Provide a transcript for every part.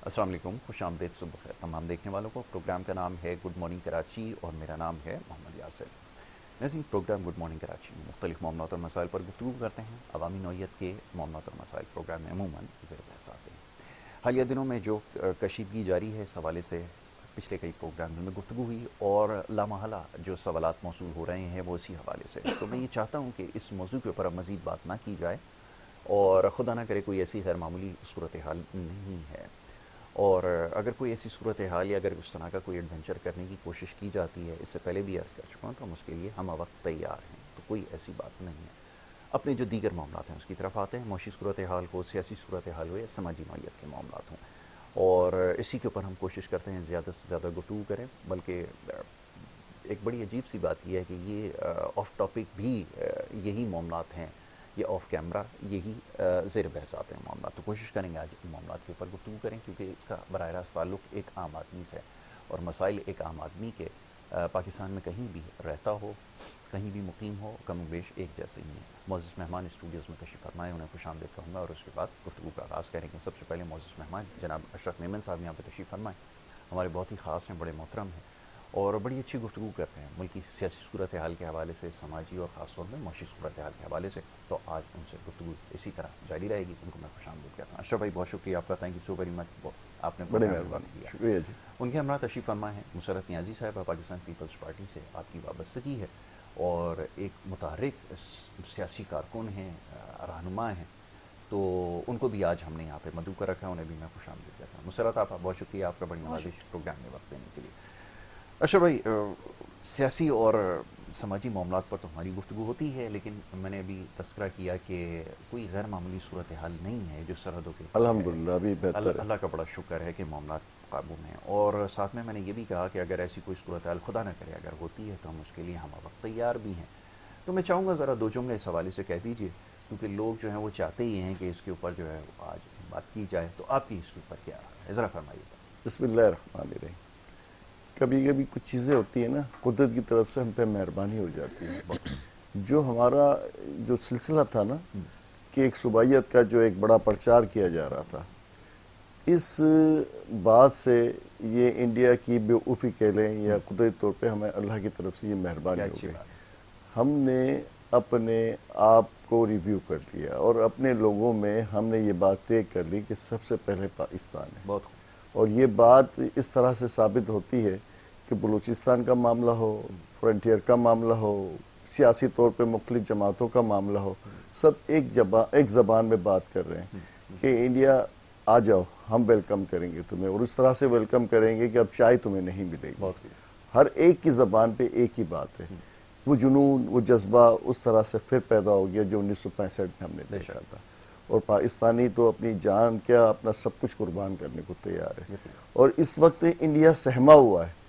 السلام علیکم، خوش آمدید، صبح بخیر تمام دیکھنے والوں کو۔ پروگرام کا نام ہے گڈ مارننگ کراچی اور میرا نام ہے محمد یاسر۔ ناظرین، پروگرام گڈ مارننگ کراچی میں مختلف معاملات اور مسائل پر گفتگو کرتے ہیں۔ عوامی نوعیت کے معاملات اور مسائل پروگرام میں عموماً زیر بحث آتے ہیں۔ حالیہ دنوں میں جو کشیدگی جاری ہے، اس حوالے سے پچھلے کئی پروگراموں میں گفتگو ہوئی اور لامحالہ جو سوالات موصول ہو رہے ہیں وہ اسی حوالے سے۔ تو میں یہ چاہتا ہوں کہ اس موضوع کے اوپر اب مزید بات نہ کی جائے، اور خدا نہ کرے کوئی ایسی غیر معمولی صورتحال نہیں ہے، اور اگر کوئی ایسی صورتحال یا اگر اس طرح کا کوئی ایڈونچر کرنے کی کوشش کی جاتی ہے، اس سے پہلے بھی عرض کر چکا ہوں، تو ہم اس کے لیے ہم وقت تیار ہیں، تو کوئی ایسی بات نہیں ہے۔ اپنے جو دیگر معاملات ہیں اس کی طرف آتے ہیں، معاشی صورتحال ہو، سیاسی صورتحال ہو یا سماجی نوعیت کے معاملات ہوں، اور اسی کے اوپر ہم کوشش کرتے ہیں زیادہ سے زیادہ گفتگو کریں۔ بلکہ ایک بڑی عجیب سی بات یہ ہے کہ یہ آف ٹاپک بھی یہی معاملات ہیں، یہ آف کیمرہ یہی زیر بحث آتے ہیں معاملات، تو کوشش کریں گے آج ان معاملات کے اوپر گفتگو کریں، کیونکہ اس کا براہ راست تعلق ایک عام آدمی سے ہے، اور مسائل ایک عام آدمی کے پاکستان میں کہیں بھی رہتا ہو، کہیں بھی مقیم ہو، کم و بیش ایک جیسے ہی ہیں۔ معزز مہمان اسٹوڈیوز میں تشریف فرمائے، انہیں خوش آمدید کہوں گا، اور اس کے بعد گفتگو کا آغاز کریں گے۔ سب سے پہلے معزز مہمان جناب اشرف میمن صاحب یہاں پہ تشریف فرمائیں، ہمارے بہت ہی خاص ہیں، بڑے محترم ہیں، اور بڑی اچھی گفتگو کرتے ہیں ملکی سیاسی صورتحال کے حوالے سے، سماجی اور خاص طور میں معاشی صورتحال کے حوالے سے۔ تو آج ان سے گفتگو اسی طرح جاری رہے گی، ان کو میں خوش آمدید کہتا ہوں۔ اشرف بھائی، بہت شکریہ آپ کا، thank you so very much, آپ نے بڑی پروگرام میں مہربانی، وقت دیا۔ شکریہ جی۔ ان کے ہمراہ تشریف فرما ہے مسرت نیازی صاحبہ، پاکستان پیپلز پارٹی سے آپ کی وابستگی ہے، اور ایک متحرک سیاسی کارکن ہیں، رہنما ہیں، تو ان کو بھی آج ہم نے یہاں پہ مدعو کر رکھا ہے، انہیں بھی میں خوش آمدید کہتا ہوں۔ مسرت آپ، بہت شکریہ آپ کا، بڑی نوازش پروگرام میں وقت دینے کے لیے۔ اشرف بھائی، سیاسی اور سماجی معاملات پر تو ہماری گفتگو ہوتی ہے، لیکن میں نے ابھی تذکرہ کیا کہ کوئی غیر معمولی صورتحال نہیں ہے جو سرحدوں کے اوپر ہے۔ الحمدللہ ابھی بہتر ہے۔ اللہ کا بڑا شکر ہے کہ معاملات قابو میں ہیں، اور ساتھ میں نے یہ بھی کہا کہ اگر ایسی کوئی صورتحال خدا نہ کرے اگر ہوتی ہے تو ہم اس کے لیے ہم وقت تیار بھی ہیں۔ تو میں چاہوں گا ذرا دو جملے اس حوالے سے کہہ دیجئے، کیونکہ لوگ جو ہیں وہ چاہتے ہی ہیں کہ اس کے اوپر جو ہے آج بات کی جائے، تو آپ کی اس کے اوپر کیا ہے، ذرا فرمائیے گا۔ بسم اللہ الرحمن الرحیم۔ کبھی کبھی کچھ چیزیں ہوتی ہیں نا، قدرت کی طرف سے ہم پہ مہربانی ہو جاتی ہے۔ جو ہمارا جو سلسلہ تھا نا کہ ایک صوبائیت کا جو ایک بڑا پرچار کیا جا رہا تھا، اس بات سے یہ انڈیا کی بے وقوفی کہہ لیں یا قدرتی طور پہ ہمیں اللہ کی طرف سے یہ مہربانی ہو گئی۔ ہم نے اپنے آپ کو ریویو کر لیا اور اپنے لوگوں میں ہم نے یہ بات طے کر لی کہ سب سے پہلے پاکستان ہے، بہت خوب۔ اور یہ بات اس طرح سے ثابت ہوتی ہے کہ بلوچستان کا معاملہ ہو، فرنٹیئر کا معاملہ ہو، سیاسی طور پہ مختلف جماعتوں کا معاملہ ہو، سب ایک زبان میں بات کر رہے ہیں کہ انڈیا آ جاؤ، ہم ویلکم کریں گے تمہیں، اور اس طرح سے ویلکم کریں گے کہ اب چائے تمہیں نہیں ملے گی۔ بہت خوب۔ ہر ایک کی زبان پہ ایک ہی بات ہے۔ وہ جنون، وہ جذبہ اس طرح سے پھر پیدا ہو گیا جو 1965 میں ہم نے دیکھا تھا، اور پاکستانی تو اپنی جان کیا اپنا سب کچھ قربان کرنے کو تیار ہے، اور اس وقت انڈیا سہما ہوا ہے۔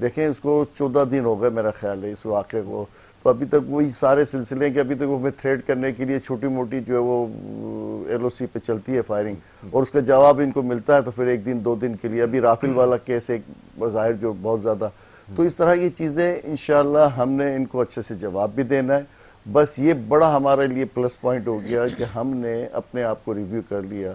دیکھیں اس کو 14 دن ہو گئے میرا خیال ہے اس واقعے کو، تو ابھی تک وہی سارے سلسلے ہیں کہ ابھی تک وہ ہمیں تھریٹ کرنے کے لیے چھوٹی موٹی جو ہے وہ ایل او سی پہ چلتی ہے فائرنگ، اور اس کا جواب ان کو ملتا ہے تو پھر ایک دن دو دن کے لیے۔ ابھی رافیل والا کیس ایک بظاہر جو بہت زیادہ، تو اس طرح کی چیزیں انشاءاللہ ہم نے ان کو اچھے سے جواب بھی دینا ہے۔ بس یہ بڑا ہمارے لیے پلس پوائنٹ ہو گیا کہ ہم نے اپنے آپ کو ریویو کر لیا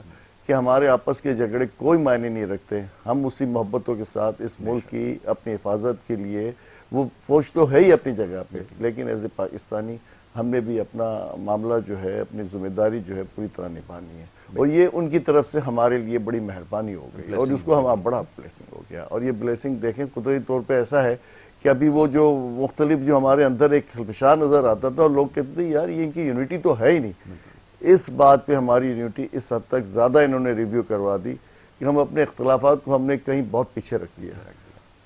کہ ہمارے آپس کے جھگڑے کوئی معنی نہیں رکھتے، ہم اسی محبتوں کے ساتھ اس ملک کی اپنی حفاظت کے لیے، وہ فوج تو ہے ہی اپنی جگہ پہ، لیکن ایز اے پاکستانی ہم نے بھی اپنا معاملہ جو ہے، اپنی ذمہ داری جو ہے پوری طرح نبھانی ہے، اور یہ ان کی طرف سے ہمارے لیے بڑی مہربانی ہو گئی، اور اس کو ہمارا بڑا بلیسنگ ہو گیا۔ اور یہ بلیسنگ دیکھیں قدرتی طور پہ ایسا ہے کہ ابھی وہ جو مختلف جو ہمارے اندر ایک خلفشار نظر آتا تھا اور لوگ کہتے تھے یار یہ ان کی یونٹی تو ہے ہی نہیں، اس بات پہ ہماری یونٹی اس حد تک زیادہ انہوں نے ریویو کروا دی کہ ہم اپنے اختلافات کو ہم نے کہیں بہت پیچھے رکھ دیا۔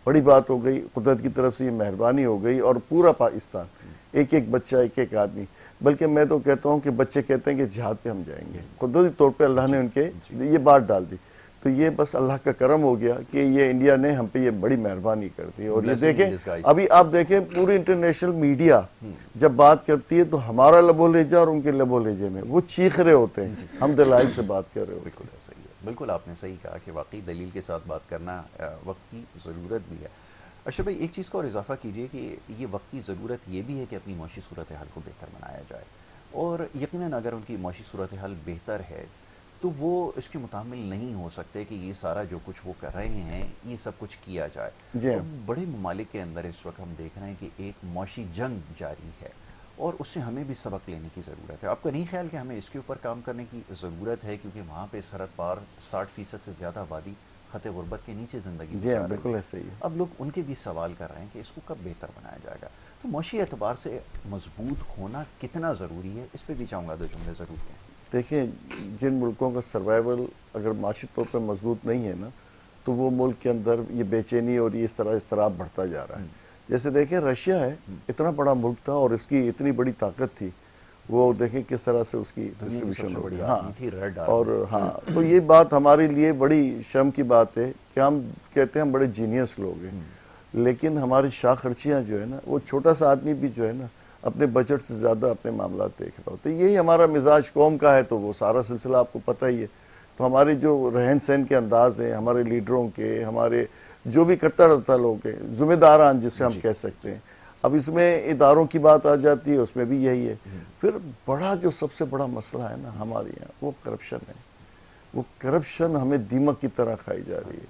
بڑی بات ہو گئی، قدرت کی طرف سے یہ مہربانی ہو گئی، اور پورا پاکستان، ایک ایک بچہ، ایک ایک آدمی، بلکہ میں تو کہتا ہوں کہ بچے کہتے ہیں کہ جہاد پہ ہم جائیں گے، قدرتی طور پہ اللہ نے ان کے یہ بات ڈال دی، تو یہ بس اللہ کا کرم ہو گیا کہ یہ انڈیا نے ہم پہ یہ بڑی مہربانی کر دی۔ اور یہ دیکھیں ابھی آپ دیکھیں پوری انٹرنیشنل میڈیا جب بات کرتی ہے تو ہمارا لب و لہجہ اور ان کے لب و لہجے میں وہ چیخ رہے ہوتے ہیں، ہم دلائل سے بات کر رہے ہوتے ہیں۔ بالکل ایسا ہی ہے، بالکل آپ نے صحیح کہا کہ واقعی دلیل کے ساتھ بات کرنا وقت کی ضرورت بھی ہے۔ اشرف بھائی، ایک چیز کا اور اضافہ کیجئے کہ یہ وقت کی ضرورت یہ بھی ہے کہ اپنی معاشی صورتحال کو بہتر بنایا جائے، اور یقیناً اگر ان کی معاشی صورتحال بہتر ہے تو وہ اس کے متحمل نہیں ہو سکتے کہ یہ سارا جو کچھ وہ کر رہے ہیں یہ سب کچھ کیا جائے. جی تو بڑے ممالک کے اندر اس وقت ہم دیکھ رہے ہیں کہ ایک معاشی جنگ جاری ہے اور اس سے ہمیں بھی سبق لینے کی ضرورت ہے. آپ کا نہیں خیال کہ ہمیں اس کے اوپر کام کرنے کی ضرورت ہے کیونکہ وہاں پہ سرحد پار 60% سے زیادہ آبادی خط غربت کے نیچے زندگی جی ہاں گزار رہی بالکل ہے. ایسے ہی ہے. اب لوگ ان کے بھی سوال کر رہے ہیں کہ اس کو کب بہتر بنایا جائے گا. تو معاشی اعتبار سے مضبوط ہونا کتنا ضروری ہے, اس پہ بھی چاہوں گا 2 جملے ضرور کہیں. دیکھیں جن ملکوں کا سروائیول اگر معاشی طور پہ مضبوط نہیں ہے نا تو وہ ملک کے اندر یہ بے چینی اور یہ اس طرح اضطراب بڑھتا جا رہا ہے. جیسے دیکھیں رشیا ہے, اتنا بڑا ملک تھا اور اس کی اتنی بڑی طاقت تھی, وہ دیکھیں کس طرح سے اس کی ڈسٹریبیوشن ہو گئی. ہاں اور ہاں تو یہ بات ہمارے لیے بڑی شرم کی بات ہے کہ ہم کہتے ہیں ہم بڑے جینیس لوگ ہیں, لیکن ہماری شاہ خرچیاں جو ہے نا, وہ چھوٹا سا آدمی بھی جو ہے نا اپنے بجٹ سے زیادہ اپنے معاملات دیکھ رہا ہوتا ہے. یہی ہمارا مزاج قوم کا ہے, تو وہ سارا سلسلہ آپ کو پتہ ہی ہے. تو ہمارے جو رہن سہن کے انداز ہیں, ہمارے لیڈروں کے, ہمارے جو بھی کرتا رہتا لوگ ہیں, ذمہ داران جسے ہم کہہ سکتے ہیں. اب اس میں اداروں کی بات آ جاتی ہے, اس میں بھی یہی ہے. پھر بڑا جو سب سے بڑا مسئلہ ہے نا ہمارے یہاں, وہ کرپشن ہے. وہ کرپشن ہمیں دیمک کی طرح کھائی جا رہی ہے.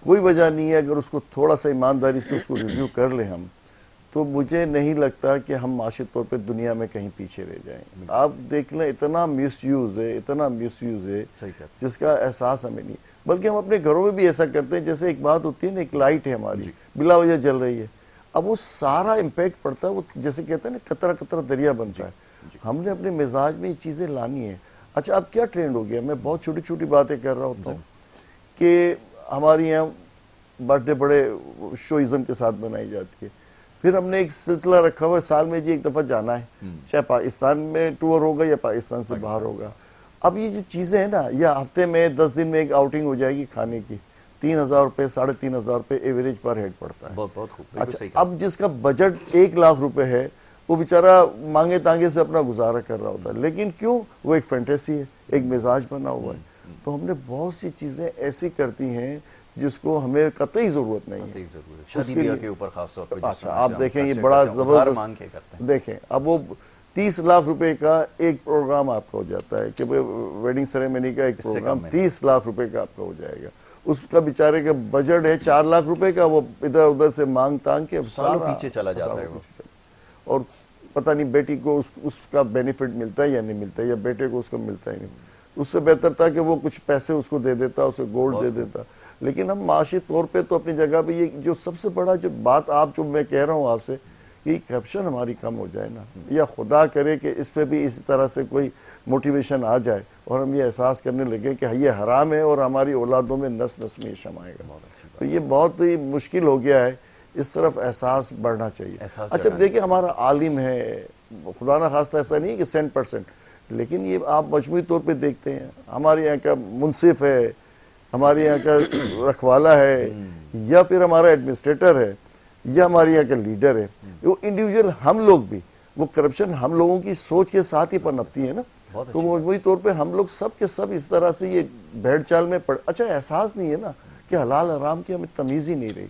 کوئی وجہ نہیں ہے, اگر اس کو تھوڑا سا ایمانداری سے اس کو ریویو کر لیں ہم, تو مجھے نہیں لگتا کہ ہم معاشی طور پہ دنیا میں کہیں پیچھے رہ جائیں. آپ دیکھ لیں اتنا میس یوز ہے, اتنا میس یوز ہے جس کا احساس ہمیں نہیں. بلکہ ہم اپنے گھروں میں بھی ایسا کرتے ہیں, جیسے ایک بات ہوتی ہے نا, ایک لائٹ ہے ہماری بلا وجہ جل رہی ہے, اب وہ سارا امپیکٹ پڑتا ہے, وہ جیسے کہتے ہیں نا قطرہ قطرہ دریا بنتا ہے. ہم نے اپنے مزاج میں یہ چیزیں لانی ہیں. اچھا اب کیا ٹرینڈ ہو گیا, میں بہت چھوٹی چھوٹی باتیں کر رہا ہوتا ہوں کہ ہماری یہاں برتھ ڈے بڑے شوئزم کے ساتھ منائی جاتی ہے. پھر ہم نے ایک سلسلہ رکھا ہوا ہے سال میں جی ایک دفعہ جانا ہے, چاہے پاکستان میں ٹور ہوگا یا پاکستان سے باہر ہوگا. اب یہ جو چیزیں ہیں نا, یا ہفتے میں 10 دن میں ایک آؤٹنگ ہو جائے گی کھانے کی, 3,000 روپے 3,500 روپے ایوریج پر ہیڈ پڑتا ہے. بہت خوب. اچھا اب جس کا بجٹ 1 لاکھ روپے ہے, وہ بیچارہ مانگے تانگے سے اپنا گزارا کر رہا ہوتا ہے. لیکن کیوں؟ وہ ایک فینٹیسی ہے, ایک مزاج بنا ہوا ہے. تو ہم نے بہت سی چیزیں ایسی کرتی ہیں جس کو ہمیں قطعی ضرورت نہیں ہے. شادی بیاہ کے اوپر خاص طور پر اچھا آپ دیکھیں یہ بڑا زبردست, دیکھیں اب وہ 30 لاکھ روپے کا ایک پروگرام آپ کا ہو جاتا ہے کہ ویڈنگ سیریمنی کا ایک پروگرام 30 لاکھ روپے کا آپ کا ہو جائے گا. اس کا بیچارے کا بجٹ ہے 4 لاکھ روپے کا, وہ ادھر ادھر سے مانگ تانگ کے سارا پیچھے چلا جاتا ہے. اور پتہ نہیں بیٹی کو اس کا بینیفٹ ملتا ہے یا نہیں ملتا ہے, یا بیٹے کو اس کا ملتا ہی نہیں. اس سے بہتر تھا کہ وہ کچھ پیسے اس کو دے دیتا, اسے گولڈ دے دیتا. لیکن ہم معاشی طور پہ تو اپنی جگہ پہ یہ جو سب سے بڑا جو بات آپ جو میں کہہ رہا ہوں آپ سے, کہ کرپشن ہماری کم ہو جائے نا, یا خدا کرے کہ اس پہ بھی اسی طرح سے کوئی موٹیویشن آ جائے اور ہم یہ احساس کرنے لگے کہ یہ حرام ہے اور ہماری اولادوں میں نس نس میں یہ شمائے گا. تو یہ بہت ہی مشکل ہو گیا ہے, اس طرف احساس بڑھنا چاہیے. اچھا دیکھیں ہمارا عالم ہے, خدا نہ خواستہ ایسا نہیں کہ 100%, لیکن یہ آپ مجموعی طور پہ دیکھتے ہیں, ہمارے یہاں کا منصف ہے, ہمارے یہاں کا رکھوالا ہے, یا پھر ہمارا ایڈمنسٹریٹر ہے, یا ہمارے یہاں کا لیڈر ہے, وہ انڈیویجول ہم لوگ بھی, وہ کرپشن ہم لوگوں کی سوچ کے ساتھ ہی پنپتی ہے نا. تو مجموعی طور پہ ہم لوگ سب کے سب اس طرح سے یہ بھیڑ چال میں اچھا احساس نہیں ہے نا کہ حلال حرام کی ہمیں تمیز ہی نہیں رہی,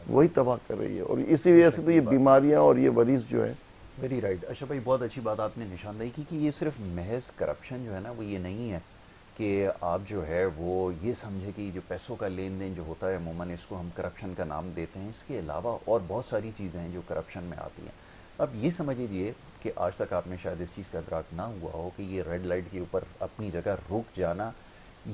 وہی تباہ کر رہی ہے. اور اسی وجہ سے تو یہ بیماریاں اور یہ مریض جو ہے. Very right. اچھا بھائی بہت اچھی بات آپ نے نشاندہی کی کہ یہ صرف محض کرپشن جو ہے نا وہ یہ نہیں ہے کہ آپ جو ہے وہ یہ سمجھے کہ جو پیسوں کا لین دین جو ہوتا ہے عموماً اس کو ہم کرپشن کا نام دیتے ہیں. اس کے علاوہ اور بہت ساری چیزیں ہیں جو کرپشن میں آتی ہیں. اب یہ سمجھ لیجیے کہ آج تک آپ نے شاید اس چیز کا ادراک نہ ہوا ہو کہ یہ ریڈ لائٹ کے اوپر اپنی جگہ رک جانا,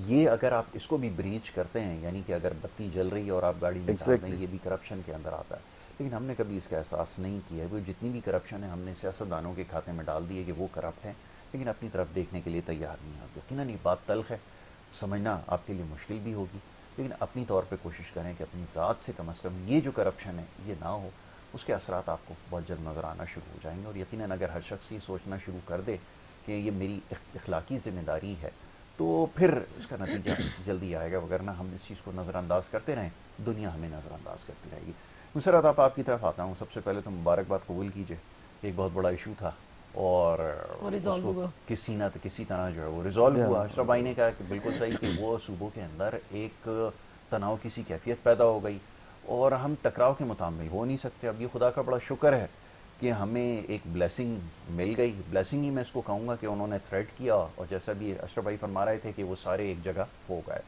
یہ اگر آپ اس کو بھی بریچ کرتے ہیں, یعنی کہ اگر بتی جل رہی ہے اور آپ گاڑی نکال دیں, یہ بھی کرپشن کے اندر آتا ہے. لیکن ہم نے کبھی اس کا احساس نہیں کیا ہے. وہ جتنی بھی کرپشن ہے ہم نے سیاستدانوں کے کھاتے میں ڈال دی ہے کہ وہ کرپٹ ہیں, لیکن اپنی طرف دیکھنے کے لیے تیار نہیں ہے. یقیناً یہ بات تلخ ہے, سمجھنا آپ کے لیے مشکل بھی ہوگی, لیکن اپنی طور پہ کوشش کریں کہ اپنی ذات سے کم از کم یہ جو کرپشن ہے یہ نہ ہو. اس کے اثرات آپ کو بہت جلد نظر آنا شروع ہو جائیں گے. اور یقیناً اگر ہر شخص یہ سوچنا شروع کر دے کہ یہ میری اخلاقی ذمہ داری ہے, تو پھر اس کا نتیجہ جلدی آئے گا. ورنہ ہم اس چیز کو نظر انداز کرتے رہیں, دنیا ہمیں نظر انداز کرتی رہے گی. نصرت آپ کی طرف آتا ہوں. سب سے پہلے تو مبارکباد قبول کیجئے, ایک بہت بڑا ایشو تھا اور اس کو کسی طرح جو ہے وہ ریزالو ہوا. اشرف بھائی نے کہا کہ بالکل صحیح کہ وہ صوبوں کے اندر ایک تناؤ کسی کیفیت پیدا ہو گئی اور ہم ٹکراؤ کے متحمل ہو نہیں سکتے. اب یہ خدا کا بڑا شکر ہے کہ ہمیں ایک بلیسنگ مل گئی. بلیسنگ ہی میں اس کو کہوں گا کہ انہوں نے تھریٹ کیا اور جیسا بھی اشرف بھائی فرما رہے تھے کہ وہ سارے ایک جگہ ہو گئے.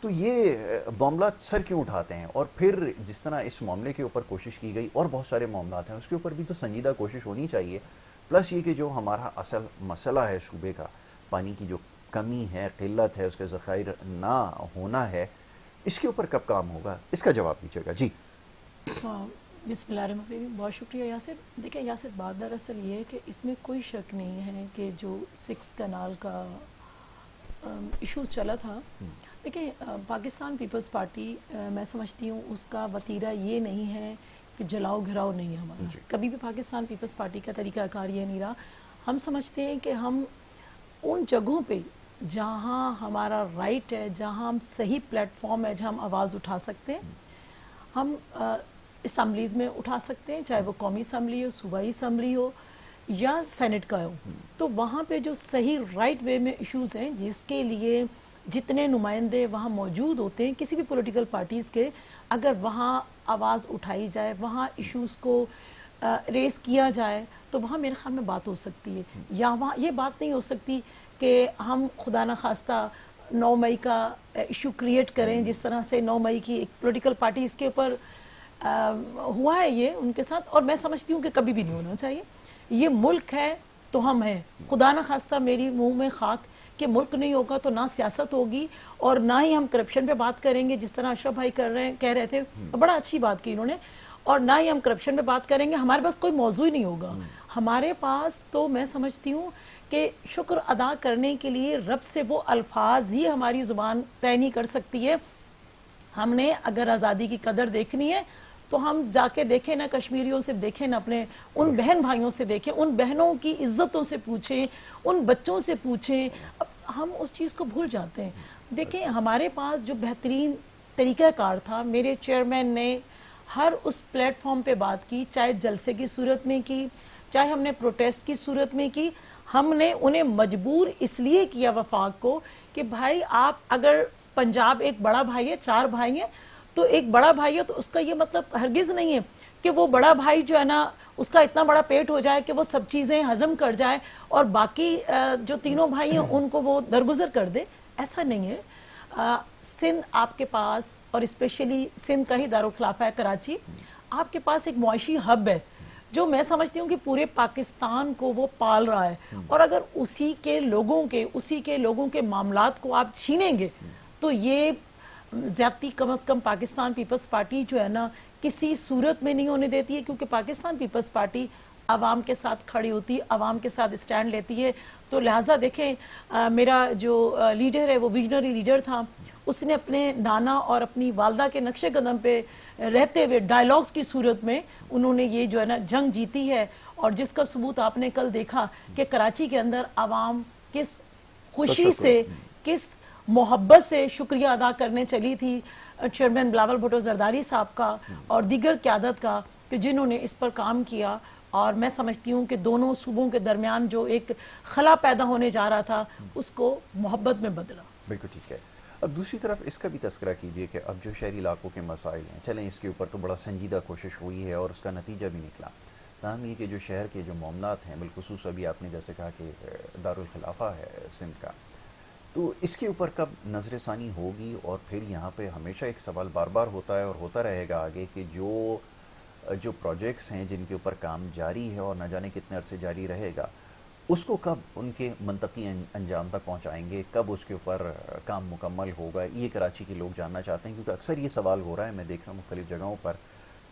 تو یہ معاملات سر کیوں اٹھاتے ہیں؟ اور پھر جس طرح اس معاملے کے اوپر کوشش کی گئی اور بہت سارے معاملات ہیں اس کے اوپر بھی تو سنجیدہ کوشش ہونی چاہیے. پلس یہ کہ جو ہمارا اصل مسئلہ ہے صوبے کا، پانی کی جو کمی ہے، قلت ہے، اس کے ذخائر نہ ہونا ہے، اس کے اوپر کب کام ہوگا؟ اس کا جواب دیجیے گا. جی بسم اللہ الرحمن الرحیم. بہت شکریہ یاسر. دیکھیں یاسر، بات دراصل یہ ہے کہ اس میں کوئی شک نہیں ہے کہ جو 6 کنال کا ایشو چلا تھا، دیکھیں پاکستان پیپلز پارٹی میں سمجھتی ہوں اس کا وتیرہ یہ نہیں ہے کہ جلاؤ گھراؤ نہیں ہے ہمارا. کبھی بھی پاکستان پیپلز پارٹی کا طریقہ کار یہ نہیں رہا. ہم سمجھتے ہیں کہ ہم ان جگہوں پہ جہاں ہمارا رائٹ ہے، جہاں ہم صحیح پلیٹ فارم ہے، جہاں ہم آواز اٹھا سکتے ہیں، ہم اسمبلیز میں اٹھا سکتے ہیں، چاہے وہ قومی اسمبلی ہو، صوبائی اسمبلی ہو یا سینٹ کا ہو. تو وہاں پہ جو صحیح رائٹ وے میں ایشوز ہیں جس کے لیے جتنے نمائندے وہاں موجود ہوتے ہیں کسی بھی پولیٹیکل پارٹیز کے، اگر وہاں آواز اٹھائی جائے، وہاں ایشوز کو ریز کیا جائے تو وہاں میرے خیال میں بات ہو سکتی ہے. یا وہاں یہ بات نہیں ہو سکتی کہ ہم خدا نخواستہ 9 مئی کا ایشو کریٹ کریں، جس طرح سے 9 مئی کی ایک پولیٹیکل پارٹی اس کے اوپر ہوا ہے یہ ان کے ساتھ. اور میں سمجھتی ہوں کہ کبھی بھی نہیں ہونا چاہیے. یہ ملک ہے تو ہم ہیں. خدا نخواستہ میری منہ میں خاک کہ ملک نہیں ہوگا تو نہ سیاست ہوگی اور نہ ہی ہم کرپشن پہ بات کریں گے جس طرح اشرف بھائی کہہ رہے تھے. بڑا اچھی بات کی انہوں نے. اور نہ ہی ہم کرپشن پہ بات کریں گے. ہمارے پاس کوئی موضوع ہی نہیں ہوگا. ہمارے پاس تو میں سمجھتی ہوں کہ شکر ادا کرنے کے لیے رب سے وہ الفاظ ہی ہماری زبان طے نہیں کر سکتی ہے. ہم نے اگر آزادی کی قدر دیکھنی ہے تو ہم جا کے دیکھیں نا، کشمیریوں سے دیکھیں نا، اپنے ان بہن بھائیوں سے دیکھیں، ان بہنوں کی عزتوں سے پوچھیں، ان بچوں سے پوچھیں. ہم اس چیز کو بھول جاتے ہیں. دیکھیں ہمارے پاس جو بہترین طریقہ کار تھا، میرے چیئرمین نے ہر اس پلیٹ فارم پہ بات کی، چاہے جلسے کی صورت میں کی، چاہے ہم نے پروٹیسٹ کی صورت میں کی. ہم نے انہیں مجبور اس لیے کیا وفاق کو کہ بھائی آپ اگر پنجاب ایک بڑا بھائی ہے، 4 بھائی ہیں، تو ایک بڑا بھائی ہے تو اس کا یہ مطلب ہرگز نہیں ہے کہ وہ بڑا بھائی جو ہے نا اس کا اتنا بڑا پیٹ ہو جائے کہ وہ سب چیزیں ہضم کر جائے اور باقی جو تینوں بھائی ہیں ان کو وہ درگزر کر دے. ایسا نہیں ہے. سندھ آپ کے پاس، اور اسپیشلی سندھ کا ہی دارالخلافہ ہے کراچی، آپ کے پاس ایک معاشی ہب ہے جو میں سمجھتی ہوں کہ پورے پاکستان کو وہ پال رہا ہے. اور اگر اسی کے لوگوں کے معاملات کو آپ چھینیں گے تو یہ زیادتی کم از کم پاکستان پیپلز پارٹی جو ہے نا کسی صورت میں نہیں ہونے دیتی ہے. کیونکہ پاکستان پیپلز پارٹی عوام کے ساتھ کھڑی ہوتی ہے، عوام کے ساتھ اسٹینڈ لیتی ہے. تو لہٰذا دیکھیں میرا جو لیڈر ہے وہ ویژنری لیڈر تھا. اس نے اپنے نانا اور اپنی والدہ کے نقش قدم پہ رہتے ہوئے ڈائیلاگز کی صورت میں انہوں نے یہ جو ہے نا جنگ جیتی ہے. اور جس کا ثبوت آپ نے کل دیکھا کہ کراچی کے اندر عوام کس خوشی سے، کس محبت سے شکریہ ادا کرنے چلی تھی چیئرمین بلاول بھٹو زرداری صاحب کا اور دیگر قیادت کا کہ جنہوں نے اس پر کام کیا. اور میں سمجھتی ہوں کہ دونوں صوبوں کے درمیان جو ایک خلا پیدا ہونے جا رہا تھا اس کو محبت میں بدلا. بالکل ٹھیک ہے. اب دوسری طرف اس کا بھی تذکرہ کیجئے کہ اب جو شہری علاقوں کے مسائل ہیں، چلیں اس کے اوپر تو بڑا سنجیدہ کوشش ہوئی ہے اور اس کا نتیجہ بھی نکلا. تاہم یہ کہ جو شہر کے جو معاملات ہیں، بالخصوص ابھی آپ نے جیسے کہا کہ دارالخلافہ ہے سندھ کا، تو اس کے اوپر کب نظر ثانی ہوگی؟ اور پھر یہاں پہ ہمیشہ ایک سوال بار بار ہوتا ہے اور ہوتا رہے گا آگے کہ جو پروجیکٹس ہیں جن کے اوپر کام جاری ہے اور نہ جانے کتنے عرصے جاری رہے گا، اس کو کب ان کے منطقی انجام تک پہنچائیں گے، کب اس کے اوپر کام مکمل ہوگا؟ یہ کراچی کے لوگ جاننا چاہتے ہیں کیونکہ اکثر یہ سوال ہو رہا ہے، میں دیکھ رہا ہوں مختلف جگہوں پر.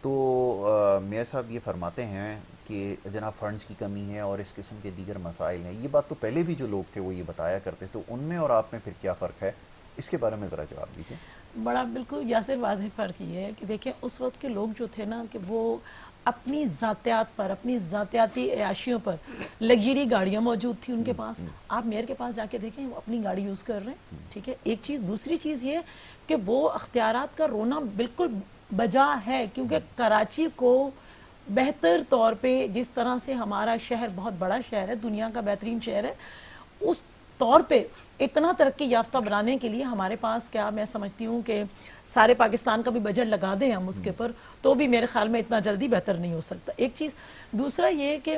تو میئر صاحب یہ فرماتے ہیں کہ جناب فنڈز کی کمی ہے اور اس قسم کے دیگر مسائل ہیں. یہ بات تو پہلے بھی جو لوگ تھے وہ یہ بتایا کرتے، تو ان میں اور آپ میں پھر کیا فرق ہے؟ اس کے بارے میں ذرا جواب دیجیے. بڑا بالکل یاسر واضح فرق یہ ہے کہ دیکھیں اس وقت کے لوگ جو تھے نا کہ وہ اپنی ذاتیات پر، اپنی ذاتیاتی عیاشیوں پر، لگژری گاڑیاں موجود تھی ان کے پاس. آپ میئر کے پاس جا کے دیکھیں وہ اپنی گاڑی یوز کر رہے ہیں. ٹھیک ہے، ایک چیز. دوسری چیز یہ کہ وہ اختیارات کا رونا بالکل بجا ہے کیونکہ کراچی کو بہتر طور پہ جس طرح سے ہمارا شہر بہت بڑا شہر ہے، دنیا کا بہترین شہر ہے، اس طور پہ اتنا ترقی یافتہ بنانے کے لیے ہمارے پاس کیا میں سمجھتی ہوں کہ سارے پاکستان کا بھی بجٹ لگا دیں ہم اس کے پر تو بھی میرے خیال میں اتنا جلدی بہتر نہیں ہو سکتا. ایک چیز. دوسرا یہ کہ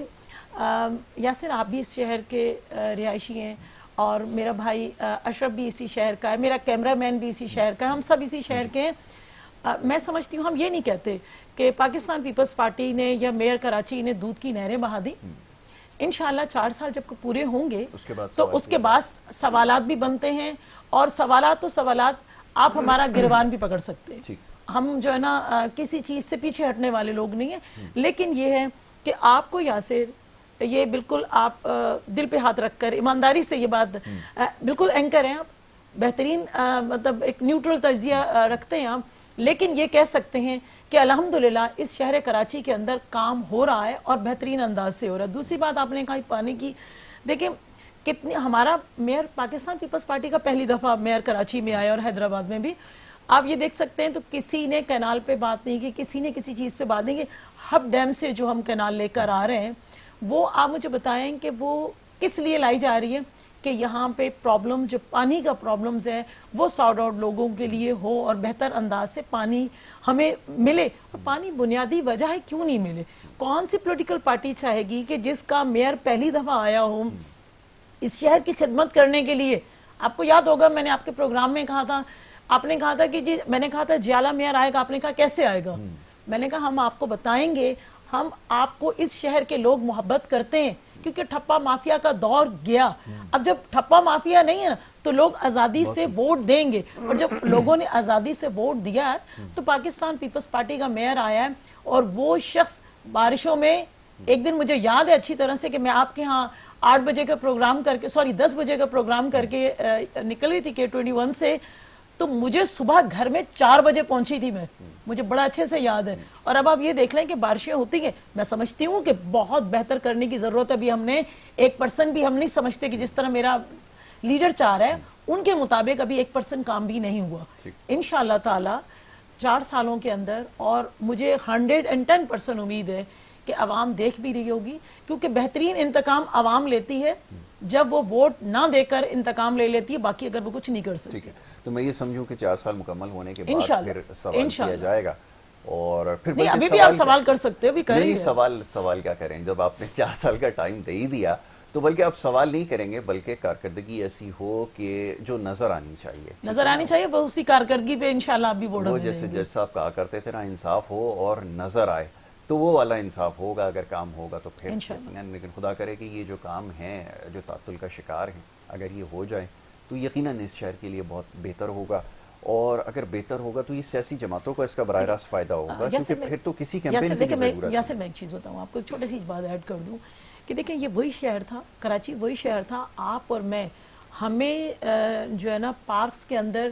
یاسر آپ بھی اس شہر کے رہائشی ہیں اور میرا بھائی اشرف بھی اسی شہر کا ہے, میرا کیمرہ مین بھی اسی شہر کا ہے, ہم سب اسی شہر کے ہیں. میں سمجھتی ہوں ہم یہ نہیں کہتے کہ پاکستان پیپلز پارٹی نے یا میئر کراچی نے دودھ کی نہریں بہا دی. انشاءاللہ 4 سال جب پورے ہوں گے تو اس کے بعد سوالات بھی بنتے ہیں, اور سوالات آپ ہمارا گریبان بھی پکڑ سکتے ہیں. ہم جو ہے نا کسی چیز سے پیچھے ہٹنے والے لوگ نہیں ہیں, لیکن یہ ہے کہ آپ کو یاسر یہ بالکل آپ دل پہ ہاتھ رکھ کر ایمانداری سے یہ بات بالکل اینکر ہیں آپ, بہترین مطلب ایک نیوٹرل تجزیہ رکھتے ہیں آپ, لیکن یہ کہہ سکتے ہیں کہ الحمدللہ اس شہر کراچی کے اندر کام ہو رہا ہے اور بہترین انداز سے ہو رہا ہے. دوسری بات آپ نے کہا پانی کی, دیکھیں کتنی ہمارا میئر پاکستان پیپلز پارٹی کا پہلی دفعہ میئر کراچی میں آیا اور حیدرآباد میں بھی آپ یہ دیکھ سکتے ہیں, تو کسی نے کینال پہ بات نہیں کی, کسی نے کسی چیز پہ بات نہیں کی. ہب ڈیم سے جو ہم کینال لے کر آ رہے ہیں وہ آپ مجھے بتائیں کہ وہ کس لیے لائی جا رہی ہے کہ یہاں پہ پرابلم جو پانی کا پرابلمز ہے وہ سارٹ آؤٹ لوگوں کے لیے ہو اور بہتر انداز سے پانی ہمیں ملے. اور پانی بنیادی وجہ ہے کیوں نہیں ملے. کون سی پولیٹیکل پارٹی چاہے گی کہ جس کا میئر پہلی دفعہ آیا ہو اس شہر کی خدمت کرنے کے لیے. آپ کو یاد ہوگا میں نے آپ کے پروگرام میں کہا تھا, آپ نے کہا تھا کہ جی میں نے کہا تھا جیالہ میئر آئے گا, آپ نے کہا کیسے آئے گا. میں نے کہا ہم آپ کو بتائیں گے, ہم آپ کو اس شہر کے لوگ محبت کرتے ہیں کیونکہ ٹھپا مافیا کا دور گیا. اب جب ٹھپا مافیا نہیں ہے نا تو لوگ آزادی سے ووٹ دیں گے, اور جب لوگوں نے آزادی سے ووٹ دیا ہے تو پاکستان پیپلز پارٹی کا میئر آیا ہے. اور وہ شخص بارشوں میں ایک دن مجھے یاد ہے اچھی طرح سے کہ میں آپ کے ہاں 8 بجے کا پروگرام کر کے 10 بجے کا پروگرام کر کے نکل رہی تھی K21 سے, تو مجھے صبح گھر میں 4 بجے پہنچی تھی میں, مجھے بڑا اچھے سے یاد ہے. اور اب آپ یہ دیکھ لیں کہ بارشیں ہوتی ہیں, میں سمجھتی ہوں کہ بہت بہتر کرنے کی ضرورت ہے. ابھی ہم نے 1% بھی ہم نہیں سمجھتے کہ جس طرح میرا لیڈر چاہ رہا ہے ان کے مطابق ابھی 1% کام بھی نہیں ہوا. انشاءاللہ تعالی 4 سالوں کے اندر, اور مجھے 110% امید ہے کہ عوام دیکھ بھی رہی ہوگی, کیونکہ بہترین انتقام عوام لیتی ہے جب وہ ووٹ نہ دے کر انتقام لے لیتی ہے, باقی اگر وہ کچھ نہیں کر سکتی. تو میں یہ سمجھوں کہ 4 سال مکمل ہونے کے بعد پھر سوال کیا جائے گا, اور پھر نہیں ابھی بھی آپ سوال کر سکتے ہو, بھی کریں گے. سوال کیا کریں جب آپ نے 4 سال کا ٹائم دے ہی دیا, تو بلکہ آپ سوال نہیں کریں گے بلکہ کارکردگی ایسی ہو کہ جو نظر آنی چاہیے, وہ اسی کارکردگی پہ انشاءاللہ آپ بھی ووٹ دیں گے. وہ جیسے جج صاحب کہا کرتے تھے نا, انصاف ہو اور نظر آئے, تو وہ والا انصاف ہوگا اگر کام ہوگا تو پھر. لیکن خدا کرے کہ یہ جو کام ہیں جو تعطل کا شکار ہیں اگر یہ ہو جائیں تو یقیناً اس شہر کے لیے بہت بہتر ہوگا, اور اگر بہتر ہوگا تو یہ سیاسی جماعتوں کو اس کا براہ راست فائدہ ہوگا, کیونکہ پھر تو کسی کیمپین کی ضرورت ہے. یاسر میں ایک چیز بتاؤں آپ کو, ایک چھوٹی سی بات ایڈ کر دوں کہ دیکھیں یہ وہی شہر تھا, کراچی وہی شہر تھا, آپ اور میں ہمیں جو ہے نا پارکس کے اندر